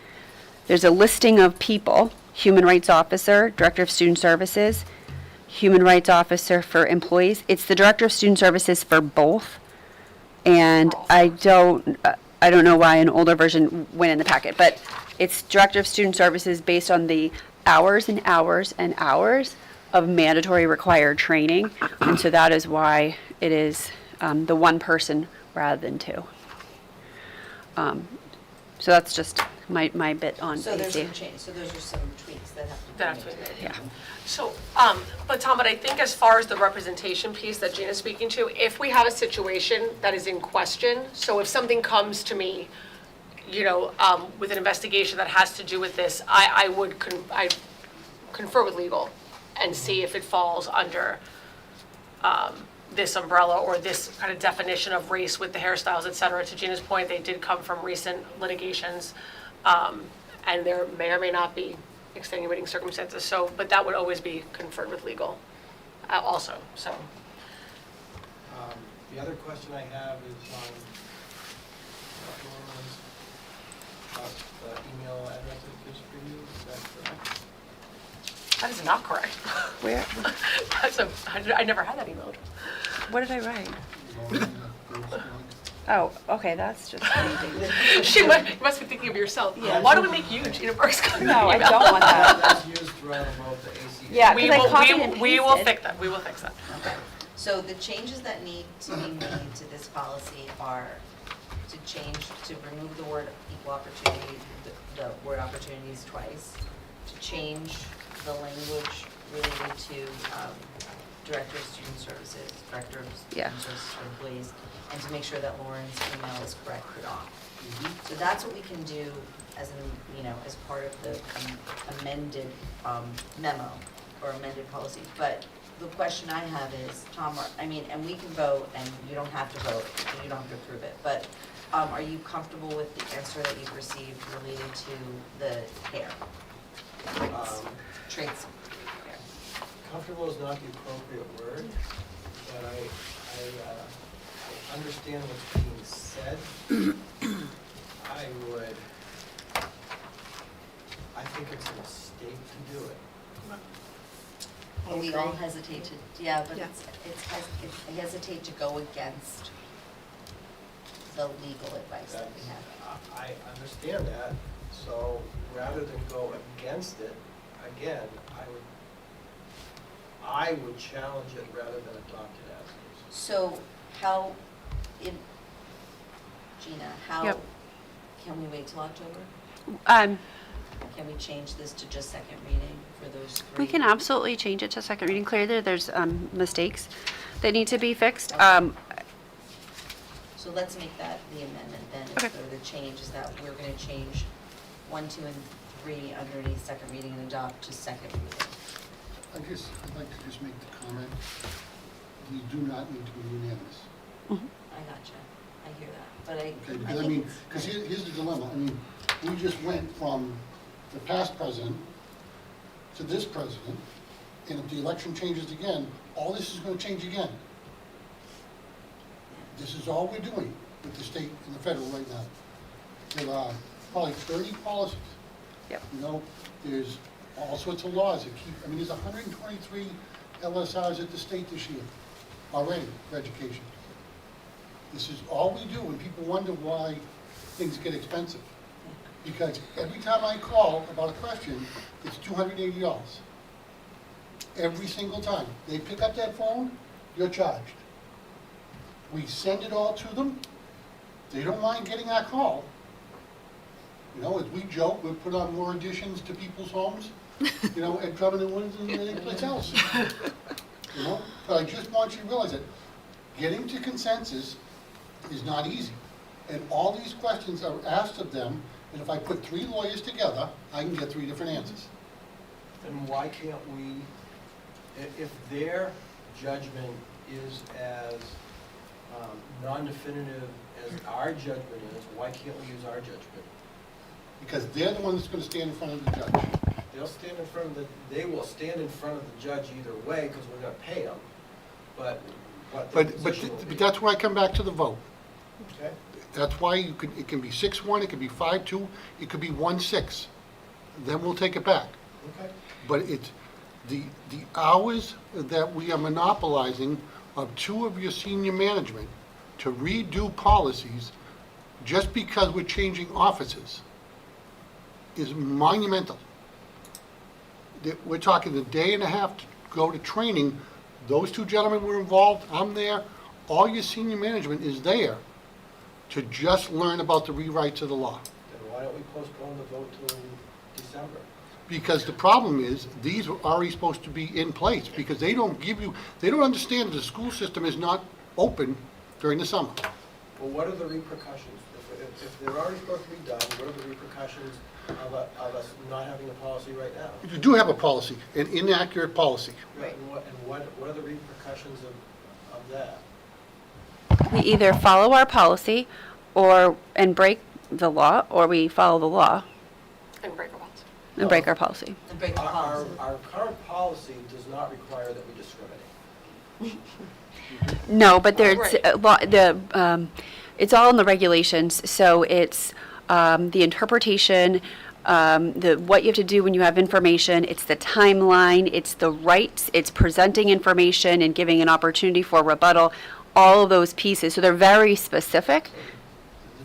there's a listing of people: Human Rights Officer, Director of Student Services, Human Rights Officer for employees. It's the Director of Student Services for both. And I don't know why an older version went in the packet, but it's Director of Student Services based on the hours and hours and hours of mandatory required training. And so that is why it is the one person rather than two. So that's just my bit on So there's AC. some change, so those are some tweaks that have to be That made. have to be made. Yeah. So, but Tom, I think as far as the representation piece that Gina's speaking to, if we have a situation that is in question, so if something comes to me, with an investigation that has to do with this, I would confer with legal and see if it falls under this umbrella or this kind of definition of race with the hairstyles, et cetera. To Gina's point, they did come from recent litigations, and there may or may not be extenuating circumstances. So, but that would always be conferred with legal, also. So. The other question I have is on the email address it gives for you. Is that correct? That is not correct. Where? I never had that email address. What did I write? Oh, okay, that's just easy. You must be thinking of yourself. Yeah. Why do we make you Gina Burke's No, I don't want that. That's used throughout about the AC. Yeah, We 'cause I will, copied and we will pasted. fix that. We will fix that. Okay, so the changes that need to be made to this policy are to change, to remove the word equal opportunity, the word opportunities twice, to change the language related to Director of Student Services, Director of Yeah. Student Services for employees, and to make sure that Lauren's email is corrected off. So that's what we can do as as part of the amended memo or amended policy. But the question I have is, Tom, and we can vote, and you don't have to vote, and you don't have to approve it, but are you comfortable with the answer that you've received related to the hair? Traits. Comfortable is not the appropriate word, but I understand what's being said. I think it's a mistake to do it. But we all hesitate to, but Yeah. I hesitate to go against the legal advice that we have. I understand that, so rather than go against it, again, I would challenge it rather than adopt it as is. So Gina, Yep. can we wait till October? Can we change this to just second reading for those 3? We can absolutely change it to second reading. Clearly, there's mistakes that need to be fixed. So let's make that the amendment then, Okay. or the change is that we're gonna change 1, 2, and 3 underneath second reading and adopt to second reading. I guess I'd like to just make the comment, we do not need to be unanimous. I gotcha, I hear that, but Okay, I because I think mean, it's. because here's the dilemma, I mean, we just went from the past president to this president, and if the election changes again, all this is gonna change again. This is all we're doing with the state and the federal right now. There are probably 30 policies. Yep. You know, there's all sorts of laws that keep, I mean, there's 123 LSRs at the state this year already for education. This is all we do, and people wonder why things get expensive. Because every time I call about a question, it's $280. Every single time. They pick up that phone, you're charged. We send it all to them. They don't mind getting our call. You know, as we joke, we put on more additions to people's homes, you know, at Drummond and Windsor than any place else. You know, but I just want you to realize that getting to consensus is not easy. And all these questions are asked of them, and if I put 3 lawyers together, I can get 3 different answers. And why can't we, if their judgment is as non-definitive as our judgment is, why can't we use our judgment? Because they're the one that's gonna stand in front of the judge. They'll stand in front of they will stand in front of the judge either way, because we're gonna pay them, but their position will be. But that's where I come back to the vote. Okay? That's why it can be 6-1, it can be 5-2, it could be 1-6. Then we'll take it back. Okay. But it's the hours that we are monopolizing of 2 of your senior management to redo policies just because we're changing offices is monumental. We're talking a day and a half to go to training. Those 2 gentlemen were involved, I'm there. All your senior management is there to just learn about the rewrites of the law. Then why don't we postpone the vote till December? Because the problem is, these were already supposed to be in place, because they don't understand the school system is not open during the summer. Well, what are the repercussions? If they're already supposed to be done, what are the repercussions of us not having a policy right now? You do have a policy, an inaccurate policy. Right. And what are the repercussions of that? We either follow our policy and break the law, or we follow the law And break our bonds. and break our policy. And break the policy. Our current policy does not require that we discriminate. No, but there's Right. a lot, it's all in the regulations, so it's the interpretation, what you have to do when you have information, it's the timeline, it's the rights, it's presenting information and giving an opportunity for rebuttal, all of those pieces, so they're very specific.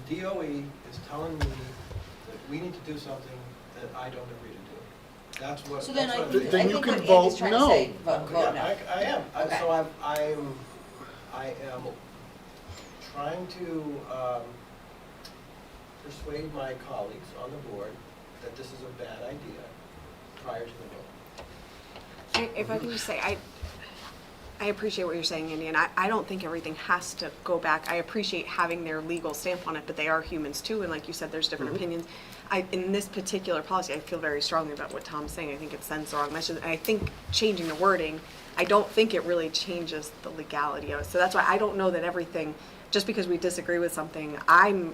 The DOE is telling me that we need to do something that I don't agree to do. That's what. So then that's I what think, Then I you think can what vote Andy's trying to no. say, vote Yeah, no. I am. Okay. So I am trying to persuade my colleagues on the board that this is a bad idea prior to the vote. If I can just say, I appreciate what you're saying, Andy, and I don't think everything has to go back. I appreciate having their legal stamp on it, but they are humans too, and like you said, there's different opinions. In this particular policy, I feel very strongly about what Tom's saying. I think it sends the wrong message, and I think changing the wording, I don't think it really changes the legality of it. So that's why I don't know that everything, just because we disagree with something, I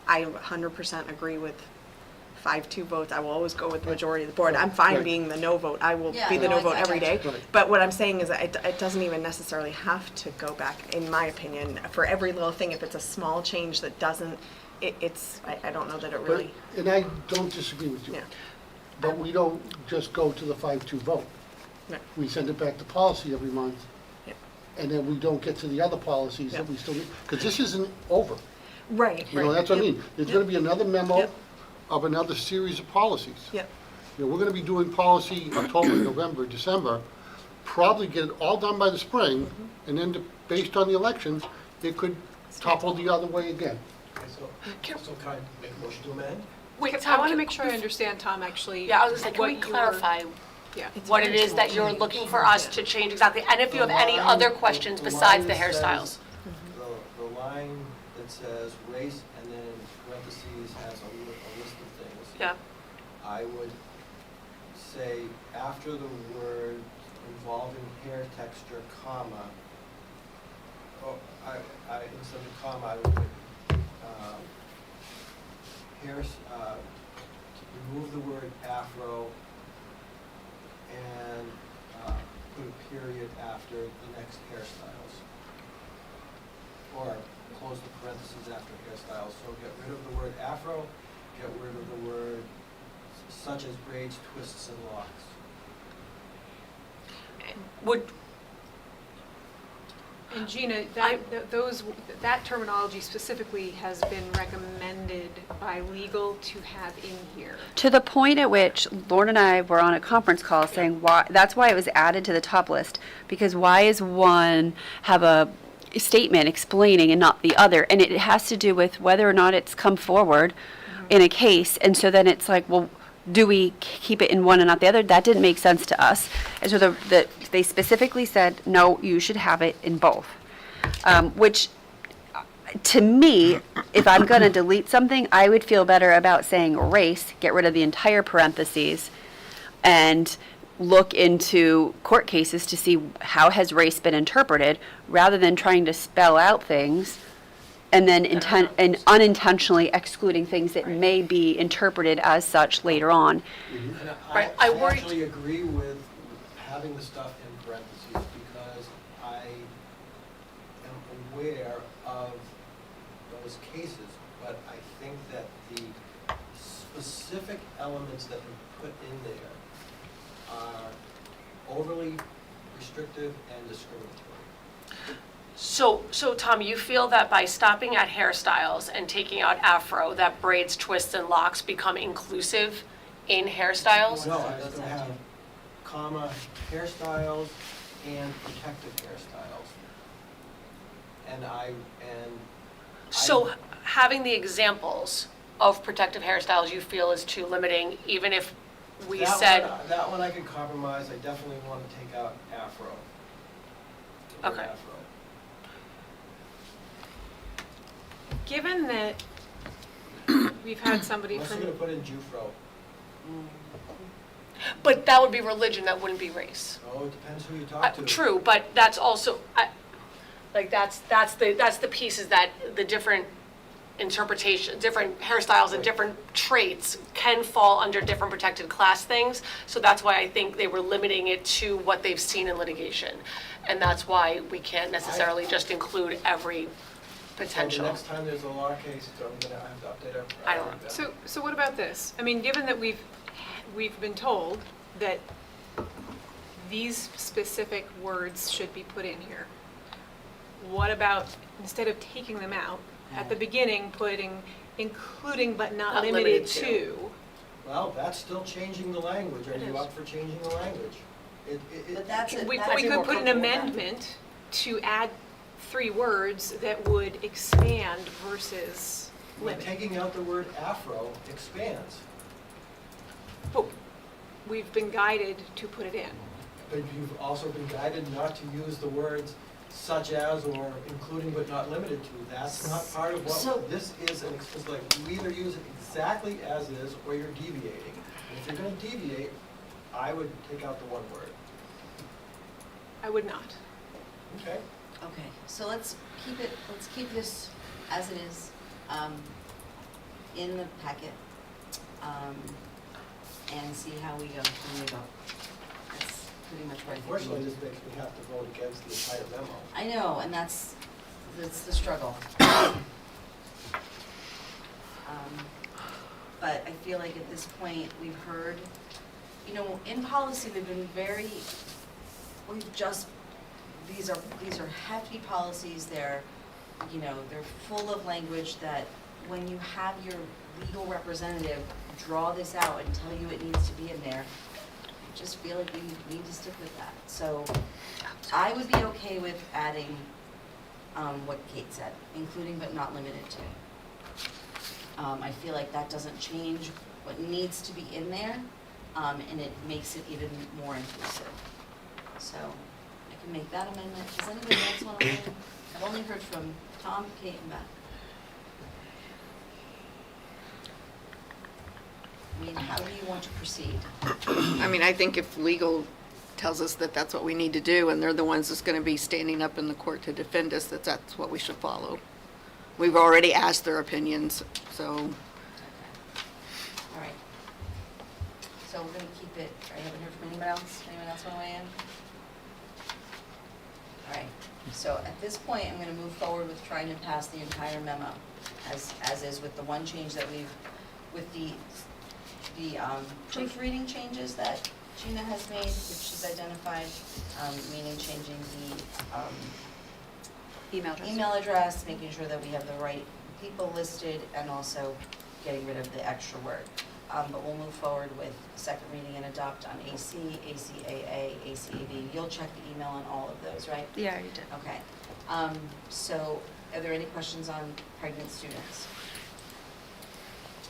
100% agree with 5-2 votes. I will always go with the majority of the board. I'm fine Right. being the no vote. I will Yeah, be the no, no vote I every day. gotcha. Right. But what I'm saying is that it doesn't even necessarily have to go back, in my opinion, for every little thing. If it's a small change that doesn't, I don't know that it But- really, And I don't disagree with you. yeah. But we don't just go to the 5-2 vote. No. We send it back to policy every month, Yeah. and then we don't get to the other policies that Yeah. we still need, because this isn't over. Right. You know, right. that's what I Yep. mean. There's gonna be another memo Yep. of another series of policies. Yep. You know, we're gonna be doing policy October, November, December, probably get it all done by the spring, Mm-hmm. and then based on the elections, it could topple the other way again. Okay, so can I make a motion to amend? Wait, I Tom, want to make sure I understand, Tom, actually. Yeah, I was gonna say, can what we you were- clarify Yeah. what it is that you're looking for us to change exactly? And if you have any other questions besides the line that hairstyles? says- The line that says race and then in parentheses has a list of things. Yeah. I would say after the word involving hair texture, comma, instead of comma, I would put, remove the word afro and put a period after the next hairstyles. Or close the parentheses after hairstyles. So get rid of the word afro, get rid of the word such as braids, twists, and locks. And Gina, that terminology specifically has been recommended by legal to have in here. To the point at which Lauren and I were on a conference call saying that's why it was added to the top list, because why is one have a statement explaining and not the other? And it has to do with whether or not it's come forward in a case, and so then it's like, well, do we keep it in one and not the other? That didn't make sense to us. And so they specifically said, no, you should have it in both. Which, to me, if I'm going to delete something, I would feel better about saying race, get rid of the entire parentheses, and look into court cases to see how has race been interpreted, rather than trying to spell out things and then unintentionally excluding things that may be interpreted as such later on. And Right, I I worried- actually agree with having the stuff in parentheses because I am aware of those cases, but I think that the specific elements that we put in there are overly restrictive and discriminatory. So Tom, you feel that by stopping at hairstyles and taking out afro, that braids, twists, and locks become inclusive in hairstyles? No, I was gonna have comma, hairstyles and protective hairstyles. So having the examples of protective hairstyles you feel is too limiting, even if we said. That one I could compromise, I definitely want to take out afro. The word Okay. afro. Given that we've had somebody Unless from, you're gonna put in Jufro. But that would be religion, that wouldn't be race. Oh, it depends who you talk to. True, but that's also, that's the pieces that the different interpretation, different hairstyles and different traits can fall under different protected class things. So that's why I think they were limiting it to what they've seen in litigation. And that's why we can't necessarily just include every So potential. the next time there's a law case, I'm gonna have to update our. I don't know. so what about this? I mean, given that we've been told that these specific words should be put in here, what about, instead of taking them out, at the beginning, putting including but not limited to? Well, that's still changing the language. Are It you is. up for changing the language? But that's it. We that's could more put an comfortable with that. amendment to add 3 words that would expand versus But limit. taking out the word afro expands. But we've been guided to put it in. But you've also been guided not to use the words such as or including but not limited to. That's not part of So- what, this is an explicit, like, you either use it exactly as is or you're deviating. And if you're gonna deviate, I would take out the one word. I would not. Okay? Okay, so let's keep this as it is, in the packet, and see how we go when we vote. That's pretty much what I think. we Unfortunately, need this makes me have to vote against the entire memo. I know, and that's the struggle. But I feel like at this point, we've heard, in policy, we've been these are hefty policies, they're full of language that when you have your legal representative draw this out and tell you it needs to be in there, I just feel like we need to stick with that. So I would be okay with adding what Kate said, including but not limited to. I feel like that doesn't change what needs to be in there, and it makes it even more inclusive. So I can make that amendment. Does anybody else want to? I've only heard from Tom, Kate, and Beth. mean, how do you want to proceed? I mean, I think if legal tells us that that's what we need to do, and they're the ones that's gonna be standing up in the court to defend us, that that's what we should follow. We've already asked their opinions, so. All right. So we're gonna keep it, I haven't heard from anyone else? Anyone else wanna weigh in? All right, so at this point, I'm gonna move forward with trying to pass the entire memo, as is with the one change that we've, with the proofreading changes that Gina has made, which she's identified, meaning changing the email address, making sure that we have the right people listed, and also getting rid of the extra word. But we'll move forward with second reading and adopt on AC, ACAA, ACAB. You'll check the email on all of those, right? Yeah, you did. Okay. So are there any questions on pregnant students?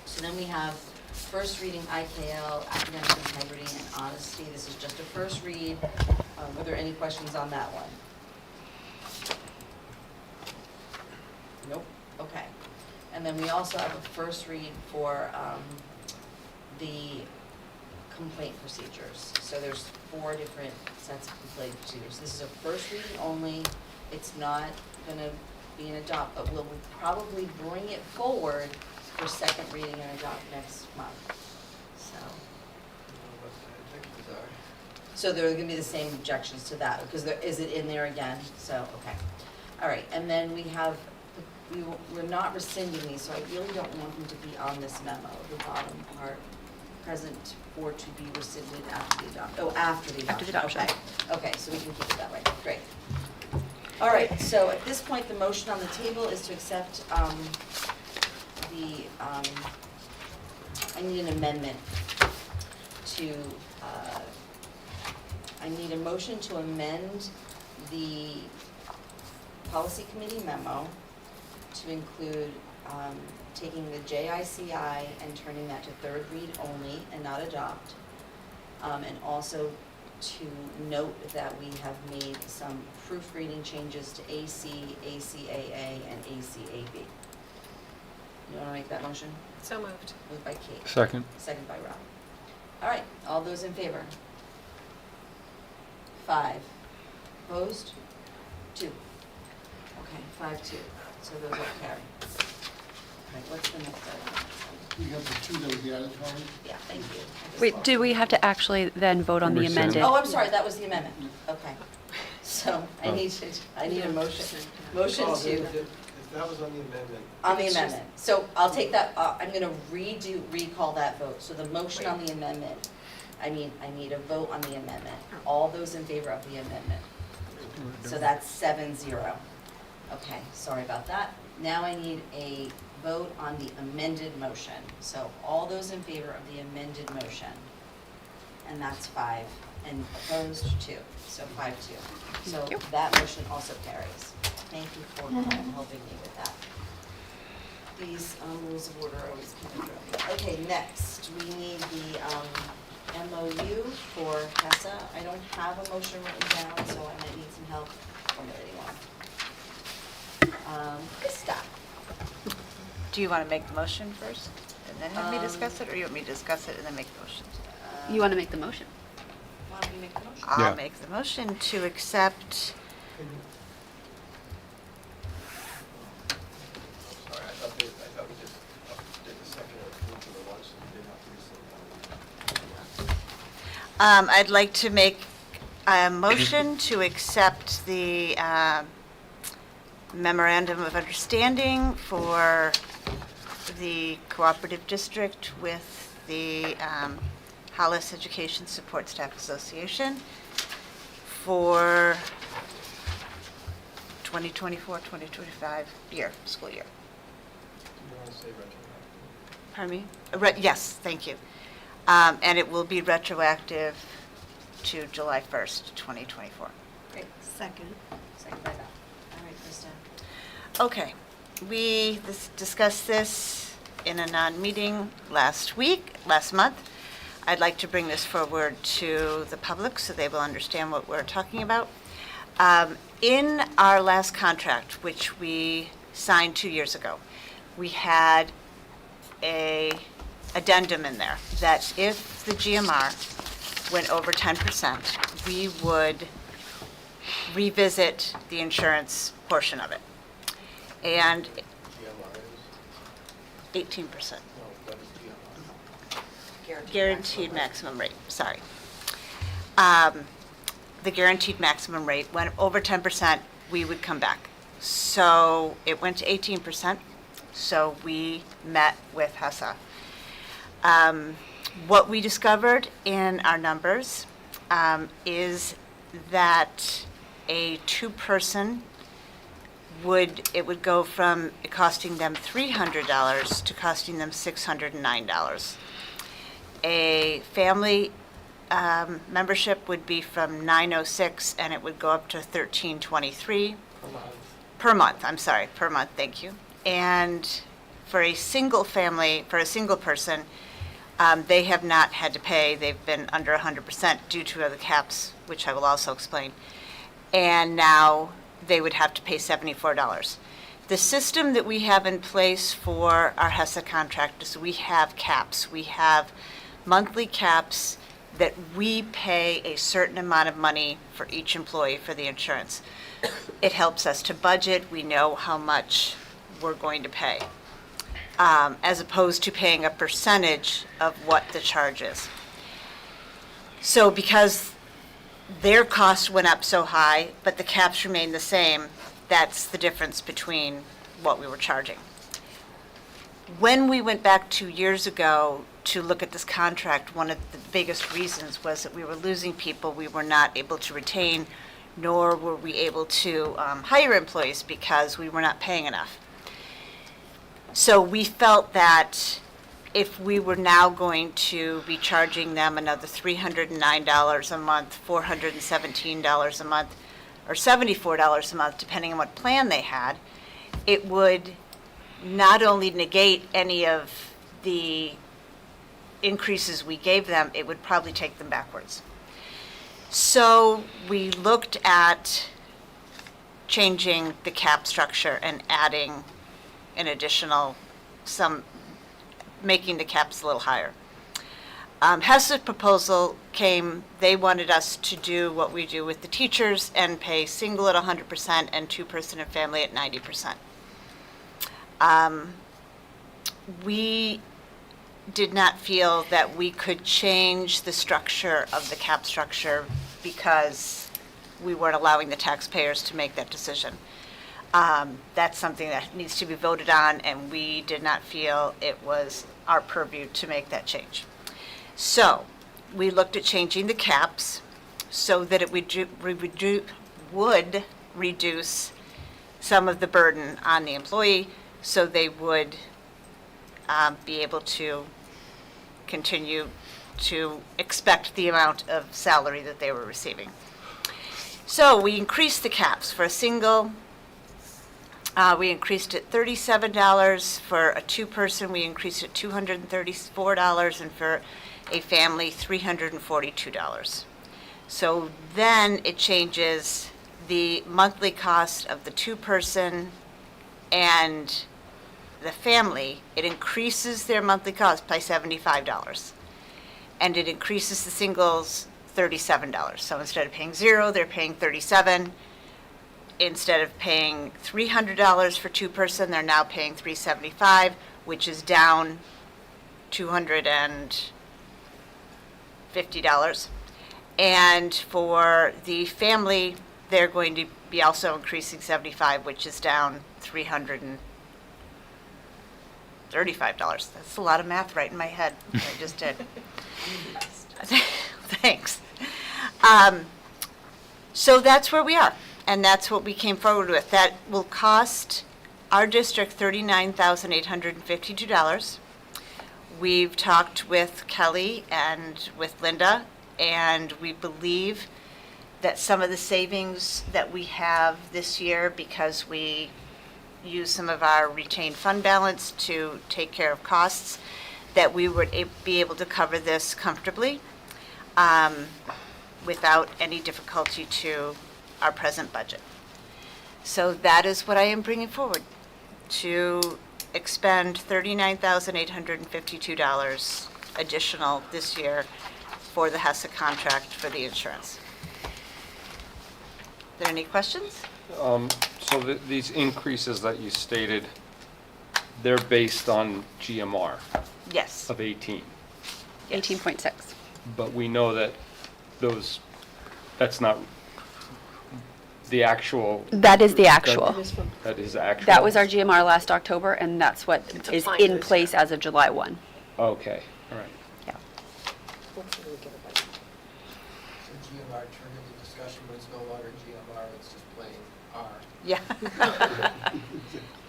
So then we have first reading IKL, academic integrity and honesty. This is just a first read. Were there any questions on that one? Nope. Okay. And then we also have a first read for the complaint procedures. So there's 4 different sets of complaint procedures. This is a first reading only. It's not gonna be an adopt, but we'll probably bring it forward for second reading and adopt next month. So there are gonna be the same objections to that, because is it in there again? So, okay. All right, and then we have, we're not rescinding these, so I really don't want them to be on this memo, the bottom part, present or to be rescinded after the after the adoption. After the adoption. Okay, okay, so we can keep it that way, great. All right, so at this point, the motion on the table is to accept I need an amendment to, I need a motion to amend the policy committee memo to include taking the JICI and turning that to third read only and not adopt. And also to note that we have made some proofreading changes to AC, ACAA, and ACAB. You wanna make that motion? So moved. Moved by Kate. Second. Second by Rob. All right, all those in favor? 5. Opposed? 2. Okay, 5-2. So those will carry. All right, what's the next item? We have the 2 that we added, Holly. Yeah, thank you. I just Wait, lost do it. we have to actually then vote on the Rescind. amended? Oh, I'm sorry, that was the amendment. Okay. So I need a motion Oh, to, if that was on the amendment. on the amendment. So I'll take that, I'm gonna recall that vote. So the motion on the amendment, I need a vote on the amendment. All those in favor of the amendment. So that's 7-0. Okay, sorry about that. Now I need a vote on the amended motion. So all those in favor of the amended motion, and that's 5, and opposed 2, so 5-2. So Thank you. that motion also carries. Thank you for helping me with that. These rules of order are always kind of tricky. Okay, next, we need the MOU for HESA. I don't have a motion written down, so I might need some help formulating one. Krista. Do you want to make the motion first and then have me discuss it, or you want me to discuss it and then make the motion? You want to make the motion? Why don't you make the motion? Yeah. I'll make the motion to accept, Sorry, I thought we just did the second or third to the lunch, so we didn't have to rescind that. I'd like to make a motion to accept the memorandum of understanding for the cooperative district with the Hollis Education Support Staff Association for 2024, 2025 school year. Do you want to say retroactive? Pardon me? Yes, thank you. And it will be retroactive to July 1st, 2024. Great. Second by Val. All right, Krista. Okay, we discussed this in a non-meeting last month. I'd like to bring this forward to the public so they will understand what we're talking about. In our last contract, which we signed 2 years ago, we had a addendum in there that if the GMR went over 10%, we would revisit the insurance portion of it. And DMR is, 18%, no, what is DMR? guaranteed maximum rate, sorry. The guaranteed maximum rate, went over 10%, we would come back. So it went to 18%, so we met with HESA. What we discovered in our numbers is that a two-person it would go from it costing them $300 to costing them $609. A family membership would be from $906 and it would go up to $1323 Per month. per month. I'm sorry, per month. Thank you. And for a single family, for a single person, they have not had to pay. They've been under 100% due to the caps, which I will also explain. And now they would have to pay $74. The system that we have in place for our HESA contract is we have caps. We have monthly caps that we pay a certain amount of money for each employee for the insurance. It helps us to budget. We know how much we're going to pay, as opposed to paying a percentage of what the charge is. So because their cost went up so high, but the caps remained the same, that's the difference between what we were charging. When we went back 2 years ago to look at this contract, one of the biggest reasons was that we were losing people we were not able to retain, nor were we able to hire employees because we were not paying enough. So we felt that if we were now going to be charging them another $309 a month, $417 a month, or $74 a month, depending on what plan they had, it would not only negate any of the increases we gave them, it would probably take them backwards. So we looked at changing the cap structure and adding an additional making the caps a little higher. HESA's proposal came, they wanted us to do what we do with the teachers and pay single at 100% and two-person and family at 90%. We did not feel that we could change the structure of the cap structure because we weren't allowing the taxpayers to make that decision. That's something that needs to be voted on, and we did not feel it was our purview to make that change. So we looked at changing the caps so that it would reduce some of the burden on the employee, so they would be able to continue to expect the amount of salary that they were receiving. So we increased the caps for a single. We increased it $37. For a two-person, we increased it $234, and for a family, $342. So then it changes the monthly cost of the two-person and the family. It increases their monthly cost by $75. And it increases the singles $37. So instead of paying $0, they're paying $37. Instead of paying $300 for two-person, they're now paying $375, which is down $250. And for the family, they're going to be also increasing $75, which is down $335. That's a lot of math right in my head. I just did. Thanks. So that's where we are, and that's what we came forward with. That will cost our district $39,852. We've talked with Kelly and with Linda, and we believe that some of the savings that we have this year, because we use some of our retained fund balance to take care of costs, that we would be able to cover this comfortably without any difficulty to our present budget. So that is what I am bringing forward, to expend $39,852 additional this year for the HESA contract for the insurance. Are there any questions? So these increases that you stated, they're based on GMR Yes. of 18. 18.6. But we know that that's not the actual. That is the actual. That is actual? That was our GMR last October, and that's what It's is applying in this place as of July 1. Okay, all right. Yeah. Hopefully we get a budget. So GMR turned into discussion, but it's no longer GMR, it's just plain R. Yeah.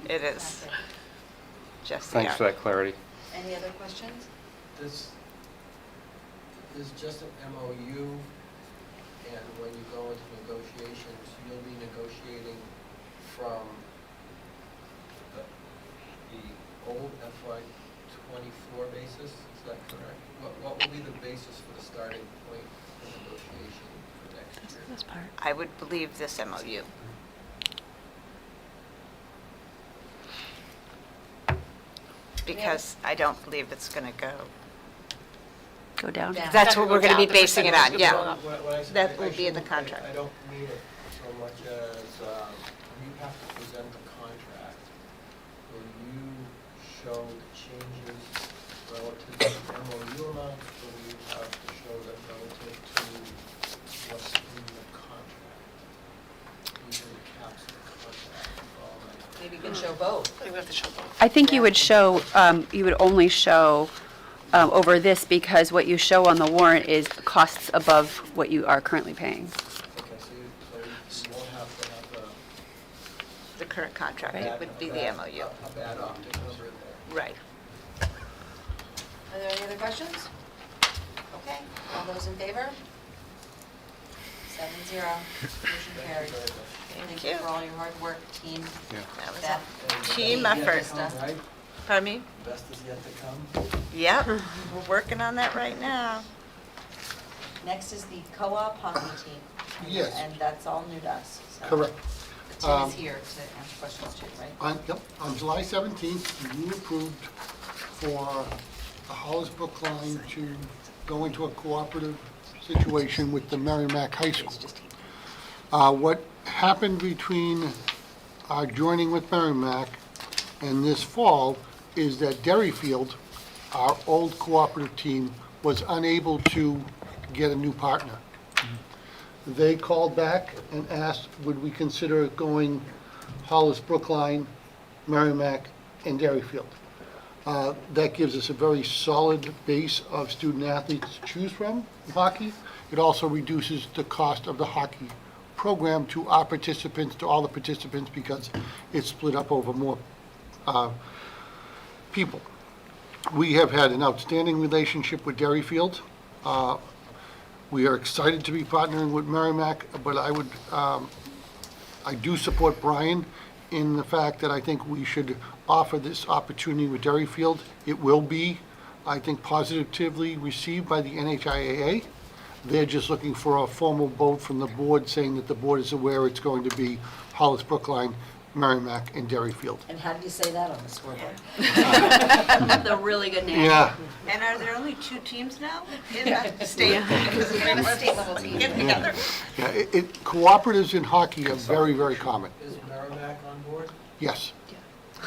It is. Just the Thanks for that clarity. Any other questions? This is just an MOU, and when you go into negotiations, you'll be negotiating from the old FY '24 basis, is that correct? What will be the basis for the starting point for negotiation for next year? This part. I would believe this MOU. Because I don't believe it's going to go. Go down. Down. That's what we're going to be The basing it on, percentage yeah. will go up. That I will be in the shouldn't- contract. I don't mean it so much as, you have to present the contract. Will you show the changes relative to the MOU amounts, or will you have to show that relative to what's in the contract? These are the caps of the contract. Maybe you can show both. I think we have to show both. I think you would show, you would only show over this because what you show on the warrant is costs above what you are currently paying. Okay, so you won't have to have The current contract, a it bad- would be a the bad- MOU. A bad optic number in there. Right. Are there any other questions? Okay, all those in favor? 7-0, motion carried. Thank you you. for all your hard work, team. That was Beth. And the Team best is yet to effort. come, right? Pardon me? Best is yet to come. Yep, we're working on that right now. Next is the co-op hockey team. Yes. And that's all new to us. so Correct. Tim is here to answer questions too, right? On July 17th, you approved for the Hollis Brookline to go into a cooperative situation with the Merrimack High School. What happened between our joining with Merrimack and this fall is that Derryfield, our old cooperative team, was unable to get a new partner. They called back and asked, would we consider going Hollis Brookline, Merrimack, and Derryfield? That gives us a very solid base of student athletes to choose from in hockey. It also reduces the cost of the hockey program to our participants, to all the participants, because it's split up over more people. We have had an outstanding relationship with Derryfield. We are excited to be partnering with Merrimack, but I do support Brian in the fact that I think we should offer this opportunity with Derryfield. It will be, I think, positively received by the NHIAA. They're just looking for a formal vote from the board saying that the board is aware it's going to be Hollis Brookline, Merrimack, and Derryfield. And how did you say that on the scoreboard? The really good name. Yeah. And are there only 2 teams now in the state? Because we have a state level team. Get together. Yeah, cooperatives in hockey are very, very common. Is Merrimack on board? Yes.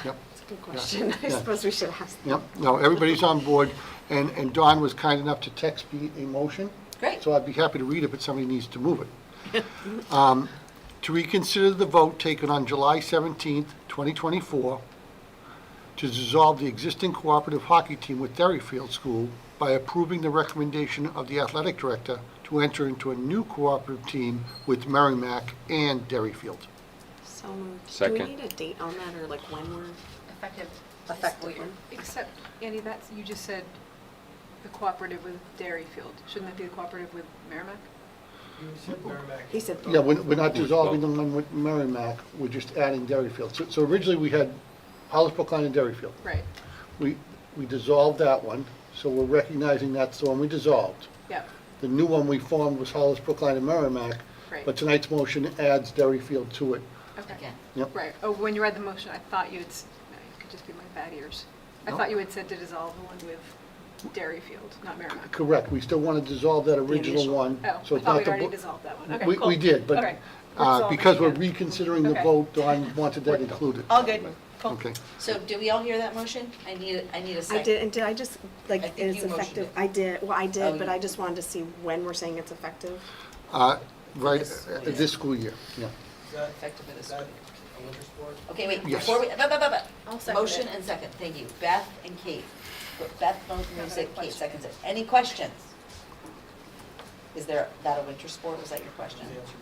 Yep. That's a good question. I Yeah. suppose we should ask. Yep, no, everybody's on board, and Dawn was kind enough to text me a motion. Great. So I'd be happy to read it, but somebody needs to move it. To reconsider the vote taken on July 17th, 2024, to dissolve the existing cooperative hockey team with Derryfield School by approving the recommendation of the athletic director to enter into a new cooperative team with Merrimack and Derryfield. So moved. Do Second. we need a date on that, or like when we're Effective. effective? Except, Andy, that's, you just said the cooperative with Derryfield. Shouldn't that be the cooperative with Merrimack? You said Merrimack. He said. Yeah, we're not dissolving the one with Merrimack, we're just adding Derryfield. So originally, we had Hollis Brookline and Derryfield. Right, We dissolved that one, so we're recognizing that's the one we dissolved. yep, The new one we formed was Hollis Brookline and Merrimack, right. but tonight's motion adds Derryfield to it. Okay. Again. Yep. Right. Oh, when you read the motion, I thought you had, no, you just be my bad ears. I No. thought you had said to dissolve the one with Dairyfield, not Merrimack. Correct, we still want to dissolve that original one. Oh, so I it's thought not we'd the already bo- dissolved that one. Okay, We, cool. we did, but Okay. We're because we're dissolving it. reconsidering the Okay. vote, Dawn wanted that included. All good, cool. Okay. So do we all hear that motion? I need a I second. did, and did I just, I like, think it's you motioned effective? it. I did, well, I Oh, did, but you- I just wanted to see when we're saying it's effective. Right, This- this school year, yeah. Is that, Effective for this is that week. a winter sport? Okay, wait, Yes. before we, I'll second motion it. and second, thank you. Beth and Kate. Beth moves it, Kate seconds it. Any questions? Is that a winter sport? Was that your question? Is the answer?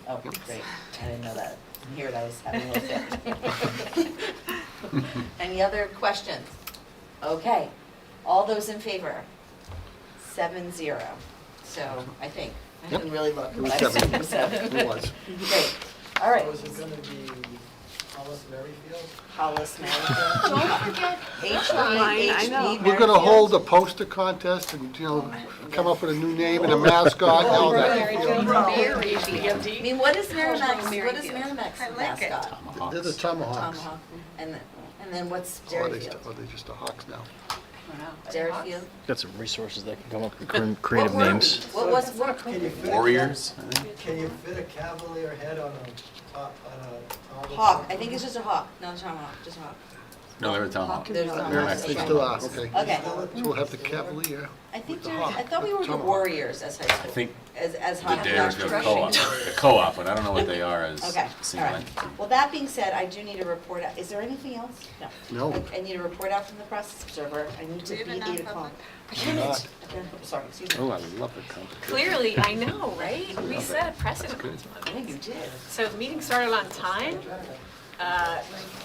Oh, great. I didn't know that. Here it, I was having a little fit. Any other questions? Okay. All those in favor? 7-0. So, I think. I Yep. didn't really look. It was but I assumed seven. it was seven. It was. Great. All right. So is it gonna be Hollis Merrifield? Hollis, Merrifield. Don't forget. HB, I know. HB, We're gonna Merrifield. hold a poster contest and, come up with a new name and a mascot and all that. I mean, what is Merrimack's mascot? They're the Tomahawks. Tomahawk. And then what's Or are they, Dairyfield? are they just the Hawks now? Dairyfield? Got some resources that can come up with What were we? What, Can you fit a Warriors? Can you fit a Cavalier head on a top, on a? hawk, I think it's just a hawk, not a tomahawk, just a hawk. No, they're a Tomahawk. There's no Merrimack's They hawks. still are, okay. Okay. So we'll have the Cavalier. I think the there's, hawk. I thought we were the Tomahawk. Warriors as high I school, think as the hockey. Dares go co-op, the co-op, but I don't know what they are as Okay, a single all right. entity. Well, that being said, I do need a report out. Is there anything else? No. No. I need a report out from the press observer. I need to be at 8 o'clock. Damn Not. it. Okay, sorry, excuse me. Oh, I love the competition. Clearly, I know, right? We set a precedent last I think month. you did. So the meeting started on time.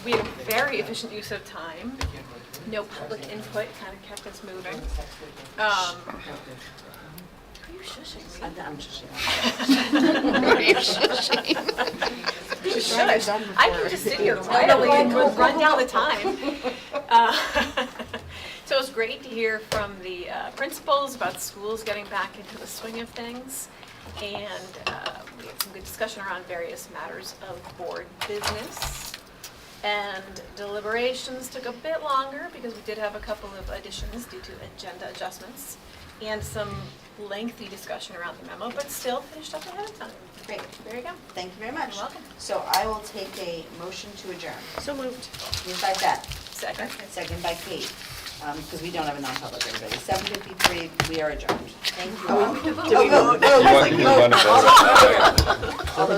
We had a very efficient use of time. No public input, kind of kept us moving. Are you shushing me? I'm just, You should. I can just sit here quietly and run down the time. So it was great to hear from the principals about schools getting back into the swing of things. And we had some good discussion around various matters of board business. And deliberations took a bit longer because we did have a couple of additions due to agenda adjustments and some lengthy discussion around the memo, but still finished up ahead of time. great. There you go. Thank you very much. You're welcome. So I will take a motion to adjourn. So moved. Moved by Beth, Second. second by Kate, because we don't have a non-public, everybody. 7:53, we are adjourned. Thank you all. Do we vote? Oh, You want to vote? all those